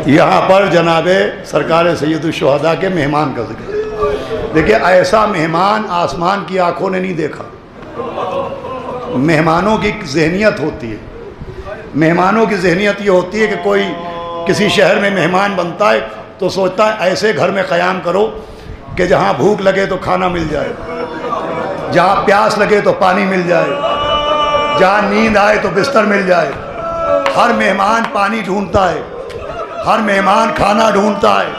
یہاں پر جناب سرکار سید الشہداء کے مہمان کا ذکر. دیکھیں ایسا مہمان آسمان کی آنکھوں نے نہیں دیکھا. مہمانوں کی ذہنیت ہوتی ہے, مہمانوں کی ذہنیت یہ ہوتی ہے کہ کوئی کسی شہر میں مہمان بنتا ہے تو سوچتا ہے ایسے گھر میں قیام کرو کہ جہاں بھوک لگے تو کھانا مل جائے, جہاں پیاس لگے تو پانی مل جائے, جہاں نیند آئے تو بستر مل جائے. ہر مہمان پانی ڈھونڈتا ہے, ہر مہمان کھانا ڈھونڈتا ہے,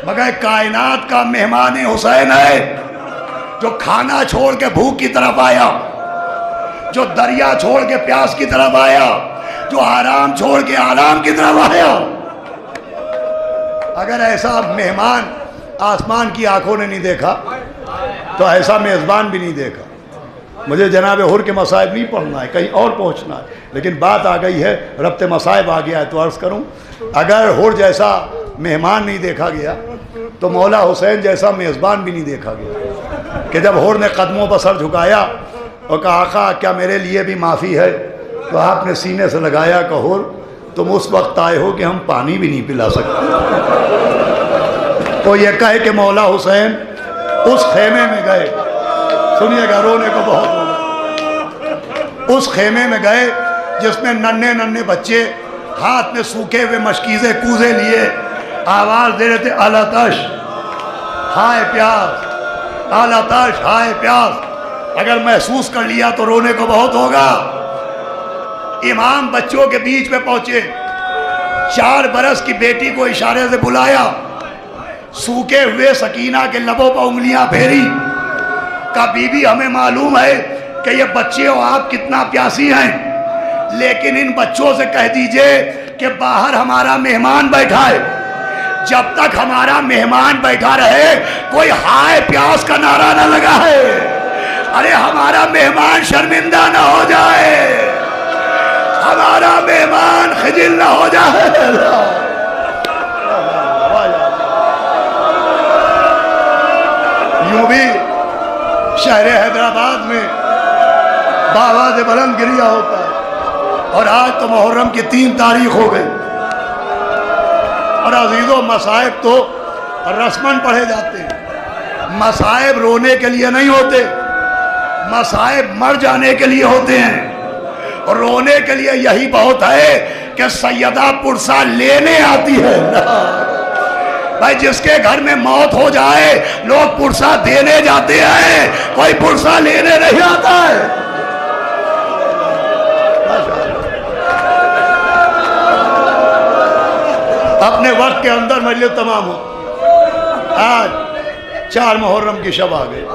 مگر کائنات کا مہمان حسین ہے جو کھانا چھوڑ کے بھوک کی طرف آیا, جو دریا چھوڑ کے پیاس کی طرف آیا, جو آرام چھوڑ کے آرام کی طرف آیا. اگر ایسا مہمان آسمان کی آنکھوں نے نہیں دیکھا تو ایسا میزبان بھی نہیں دیکھا. مجھے جناب حر کے مصائب نہیں پڑھنا ہے، کہیں اور پہنچنا ہے، لیکن بات آ گئی ہے، ربط مصائب آ گیا ہے تو عرض کروں، اگر حر جیسا مہمان نہیں دیکھا گیا تو مولا حسین جیسا میزبان بھی نہیں دیکھا گیا، کہ جب حر نے قدموں پر سر جھکایا اور کہا آقا کیا میرے لیے بھی معافی ہے، تو آپ نے سینے سے لگایا کہ حر تم اس وقت آئے ہو کہ ہم پانی بھی نہیں پلا سکتے۔ تو یہ کہے کہ مولا حسین اس خیمے میں گئے، سنیے گا رونے کو بہت ہوگا، اس خیمے میں گئے جس میں ننھے ننھے بچے ہاتھ میں سوکھے ہوئے مشکیزے کوزے لیے آواز دے رہے تھے الاتش ہائے پیاس، الاتش ہائے پیاس۔ اگر محسوس کر لیا تو رونے کو بہت ہوگا۔ امام بچوں کے بیچ میں پہنچے، 4 برس کی بیٹی کو اشارے سے بلایا، سوکھے ہوئے سکینہ کے لبوں پر انگلیاں پھیری، کہا بی بی ہمیں معلوم ہے کہ یہ بچے ہو آپ کتنا پیاسی ہیں، لیکن ان بچوں سے کہہ دیجئے کہ باہر ہمارا مہمان بیٹھا ہے، جب تک ہمارا مہمان بیٹھا رہے کوئی ہائے پیاس کا نعرہ نہ لگا ہے، ارے ہمارا مہمان شرمندہ نہ ہو جائے، ہمارا مہمان خجل نہ ہو جائے۔ یوں بھی شہر حیدرآباد میں بآواز بلند گریا ہوتا ہے، اور آج تو محرم کی 3 تاریخ ہو گئی، اور عزیزوں مصائب تو رسماً پڑھے جاتے ہیں، مصائب رونے کے لیے نہیں ہوتے، مصائب مر جانے کے لیے ہوتے ہیں، اور رونے کے لیے یہی بہت ہے کہ سیدہ پرسہ لینے آتی ہے۔ بھائی جس کے گھر میں موت ہو جائے لوگ پرسہ دینے جاتے ہیں، کوئی پرسہ لینے نہیں آتا ہے۔ اپنے وقت کے اندر مجلس تمام ہو، آج 4 محرم کی شب آ گئی،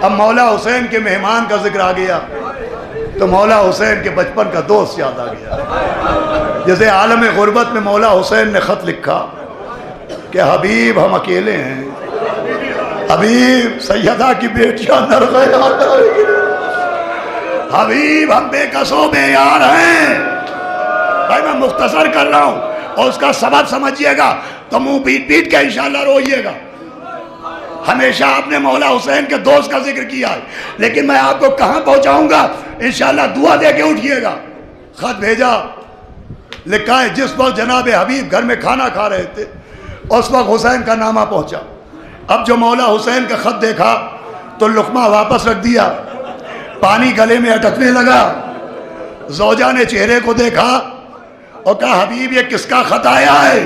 اب مولا حسین کے مہمان کا ذکر آ گیا تو مولا حسین کے بچپن کا دوست یاد آ گیا، جیسے عالم غربت میں مولا حسین نے خط لکھا کہ حبیب ہم اکیلے ہیں، حبیب سیدہ کی بیٹیاں نرغے حبیب ہم بے کس و بے یار ہیں۔ بھائی میں مختصر کر رہا ہوں اور اس کا سبب سمجھیے گا تو منہ پیٹ پیٹ کے انشاءاللہ روئیے گا۔ ہمیشہ آپ نے مولا حسین کے دوست کا ذکر کیا ہے، لیکن میں آپ کو کہاں پہنچاؤں گا انشاءاللہ دعا دے کے اٹھیے گا۔ خط بھیجا، لکھا ہے جس وقت جناب حبیب گھر میں کھانا کھا رہے تھے اس وقت حسین کا نامہ پہنچا۔ اب جو مولا حسین کا خط دیکھا تو لقمہ واپس رکھ دیا، پانی گلے میں اٹکنے لگا۔ زوجہ نے چہرے کو دیکھا اور کہا حبیب یہ کس کا خط آیا ہے؟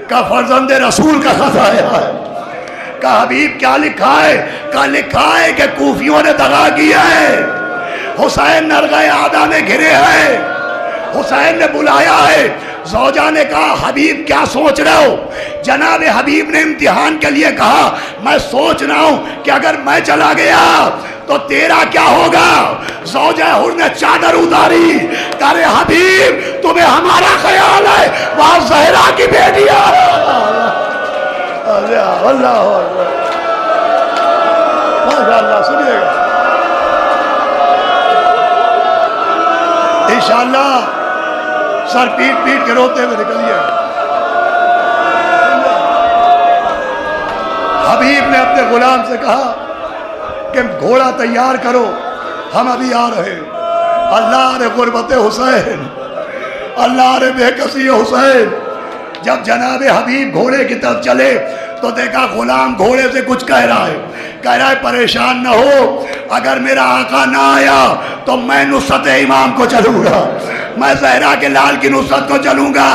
کہا فرزند رسول کا خط آیا ہے۔ کہا حبیب کیا لکھا ہے؟ کہا لکھا ہے کہ کوفیوں نے دغا کیا ہے، حسین نرغہ آدھا میں گھرے ہیں، حسین نے بلایا ہے۔ زوجہ نے کہا حبیب کیا سوچ رہے ہو؟ جناب حبیب نے امتحان کے لیے کہا میں سوچ رہا ہوں کہ اگر میں چلا گیا تو تیرا کیا ہوگا؟ زوجہ حر نے چادر اتاری، کہا رے حبیب تمہیں ہمارا خیال ہے، وہاں زہرا کی بیٹیاں۔ اللہ ماشاءاللہ، سنیے گا انشاءاللہ سر پیٹ پیٹ کے روتے ہوئے نکلیے۔ حبیب نے اپنے غلام سے کہا کہ گھوڑا تیار کرو ہم ابھی آ رہے ہیں۔ اللہ رے غربت حسین، اللہ رے بے کسی حسین۔ جب جناب حبیب گھوڑے کی طرف چلے تو دیکھا غلام گھوڑے سے کچھ کہہ رہا ہے پریشان نہ ہو، اگر میرا آقا نہ آیا تو میں نصرت امام کو چلوں گا، میں زہرا کے لال کی نصرت کو چلوں گا۔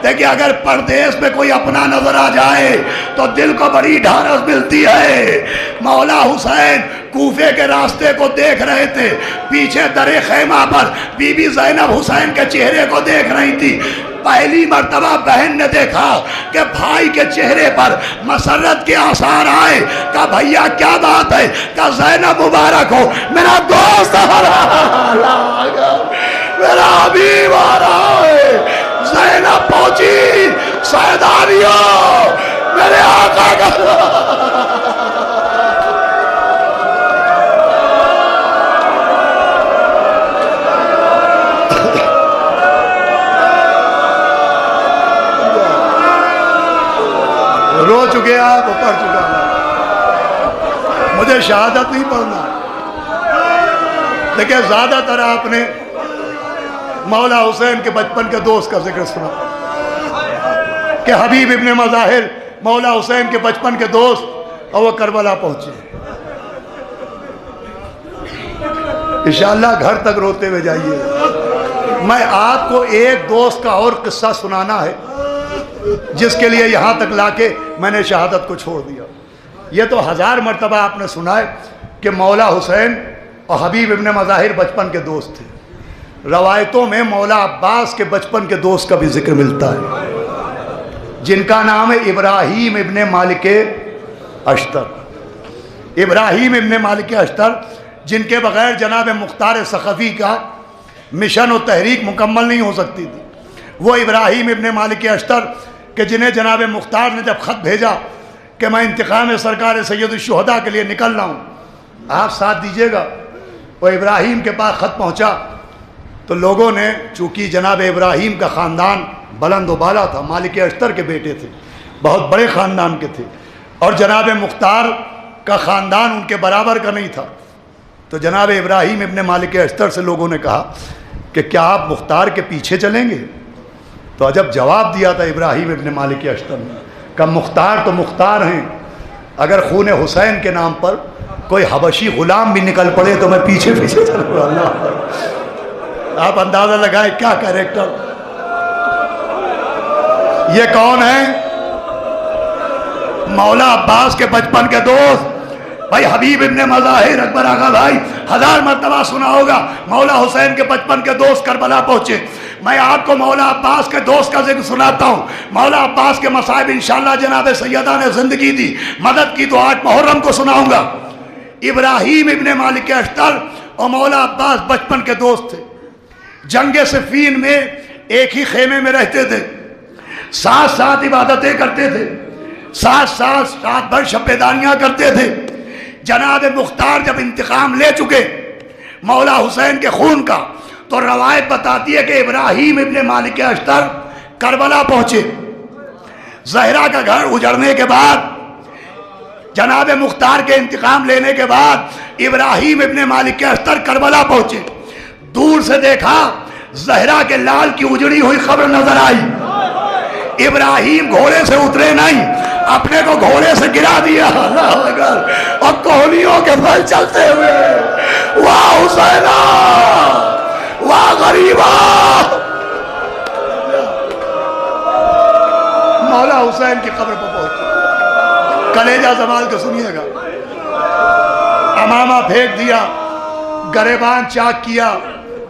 دیکھیں اگر پردیس میں کوئی اپنا نظر آ جائے تو دل کو بڑی ڈھارس ملتی ہے۔ مولا حسین کوفے کے راستے کو دیکھ رہے تھے، پیچھے در خیمہ پر بی بی زینب حسین کے چہرے کو دیکھ رہی تھی۔ پہلی مرتبہ بہن نے دیکھا کہ بھائی کے چہرے پر مسرت کے آثار آئے۔ کہا بھیا کیا بات ہے؟ کہا زینب مبارک ہو، میرا دوست آ رہا ہے، میرا حبیب آ رہا ہے۔ زینب پہنچی، سیدانیوں میرے آقا کا چکے آپ، وہ پڑھ چکا میں، مجھے شہادت نہیں پڑھنا. دیکھیں زیادہ تر آپ نے مولا حسین کے بچپن کے دوست کا ذکر سنا کہ حبیب ابن مظاہر مولا حسین کے بچپن کے دوست، اور وہ کربلا پہنچے. انشاءاللہ گھر تک روتے ہوئے جائیے. میں آپ کو ایک دوست کا اور قصہ سنانا ہے جس کے لیے یہاں تک لا کے میں نے شہادت کو چھوڑ دیا. یہ تو 1000 مرتبہ آپ نے سنا ہے کہ مولا حسین اور حبیب ابن مظاہر بچپن کے دوست تھے. روایتوں میں مولا عباس کے بچپن کے دوست کا بھی ذکر ملتا ہے جن کا نام ہے ابراہیم ابن مالک اشتر. ابراہیم ابن مالک اشتر جن کے بغیر جناب مختار سقفی کا مشن و تحریک مکمل نہیں ہو سکتی تھی. وہ ابراہیم ابن مالک اشتر کہ جنہیں جناب مختار نے جب خط بھیجا کہ میں انتقام سرکار سید الشہداء کے لیے نکل رہا ہوں، آپ ساتھ دیجیے گا. وہ ابراہیم کے پاس خط پہنچا تو لوگوں نے، چونکہ جناب ابراہیم کا خاندان بلند و بالا تھا، مالک اشتر کے بیٹے تھے، بہت بڑے خاندان کے تھے، اور جناب مختار کا خاندان ان کے برابر کا نہیں تھا. تو جناب ابراہیم ابن مالک اشتر سے لوگوں نے کہا کہ کیا آپ مختار کے پیچھے چلیں گے؟ تو عجب جواب دیا تھا ابراہیم ابن مالک اشتر نے، کہ مختار تو مختار ہیں، اگر خون حسین کے نام پر کوئی حبشی غلام بھی نکل پڑے تو میں پیچھے پیچھے چلوں گا. اللہ، آپ اندازہ لگائیں کیا کیریکٹر. یہ کون ہے؟ مولا عباس کے بچپن کے دوست بھائی حبیب ابن مظاہر. اکبر آغا بھائی 1000 مرتبہ سنا ہوگا مولا حسین کے بچپن کے دوست کربلا پہنچے. میں آپ کو مولا عباس کے دوست کا ذکر سناتا ہوں. مولا عباس کے مصائب انشاءاللہ جناب سیدہ نے زندگی دی، مدد کی، تو 8 محرم کو سناؤں گا. ابراہیم ابن مالک اشتر اور مولا عباس بچپن کے دوست تھے. جنگ صفین میں ایک ہی خیمے میں رہتے تھے، ساتھ ساتھ عبادتیں کرتے تھے، ساتھ ساتھ رات بھر شبیدانیاں کرتے تھے. جناب مختار جب انتقام لے چکے مولا حسین کے خون کا، تو روایت بتاتی ہے کہ ابراہیم ابن مالک اشتر کربلا پہنچے. زہرا کا گھر اجڑنے کے بعد، جناب مختار کے انتقام لینے کے بعد ابراہیم ابن مالک اشتر کربلا پہنچے. دور سے دیکھا زہرا کے لال کی اجڑی ہوئی قبر نظر آئی. ابراہیم گھوڑے سے اترے نہیں، اپنے کو گھوڑے سے گرا دیا. اللہ اکبر. اور کوہنیوں کے پھل چلتے ہوئے واہ حسینہ واہ غریبہ. مولا حسین کی قبر پر پہنچے. کلیجہ سنبھال کے سنیے گا. امامہ پھینک دیا، گریبان چاک کیا،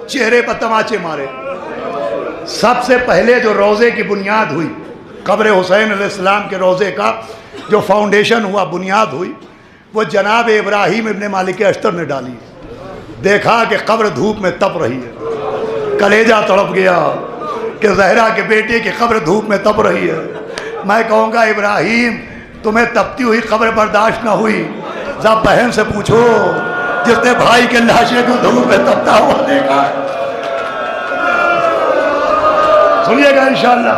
چہرے پر تماچے مارے. سب سے پہلے جو روزے کی بنیاد ہوئی، قبر حسین علیہ السلام کے روزے کا جو فاؤنڈیشن ہوا، بنیاد ہوئی، وہ جناب ابراہیم ابن مالک اشتر نے ڈالی. دیکھا کہ قبر دھوپ میں تپ رہی ہے، کلیجہ تڑپ گیا کہ زہرا کے بیٹے کی قبر دھوپ میں تپ رہی ہے. میں کہوں گا ابراہیم تمہیں تپتی ہوئی قبر برداشت نہ ہوئی، ذرا بہن سے پوچھو جس نے بھائی کے لاشے کو دھوپ میں تپتا ہوا دیکھا. سنیے گا انشاءاللہ.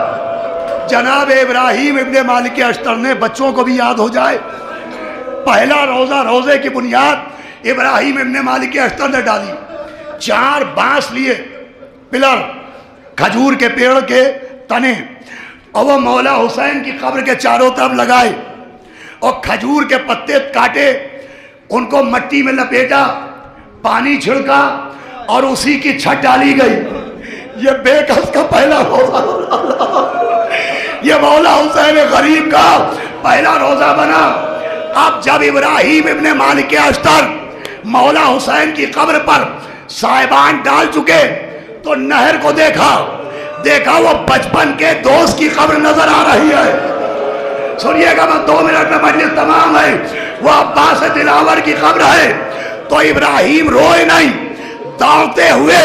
جناب ابراہیم ابن مالک اشتر نے، بچوں کو بھی یاد ہو جائے، پہلا روزہ، روزے کی بنیاد ابراہیم ابن مالک اشتر نے ڈالی. 4 بانس لیے، پلر، کھجور کے پیڑ کے تنے، اور وہ مولا حسین کی قبر کے چاروں طرف لگائے، اور کھجور کے پتے کاٹے، ان کو مٹی میں لپیٹا، پانی چھڑکا، اور اسی کی چھت ڈالی گئی. یہ بے کس کا پہلا روزہ، یہ مولا حسین غریب کا پہلا روزہ بنا. اب جب ابراہیم ابن مالک اشتر مولا حسین کی قبر پر سائبان ڈال چکے تو نہر کو دیکھا وہ بچپن کے دوست کی قبر نظر آ رہی ہے. سنیے گا، میں 2 منٹ میں مجلس تمام ہے. وہ عباس دلاور کی قبر ہے. تو ابراہیم روئے نہیں، دوڑتے ہوئے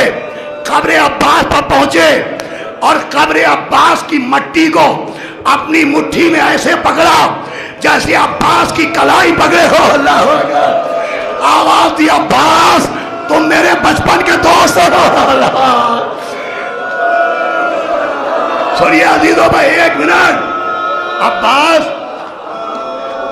قبر عباس پر پہنچے اور قبر عباس کی مٹی کو اپنی مٹھی میں ایسے پکڑا جیسے عباس کی کلائی پکڑے ہو. اللہ اکبر. آواز دی عباس تم میرے بچپن کے دوست ہو. سنیے عزیزوں بھائی 1 منٹ. عباس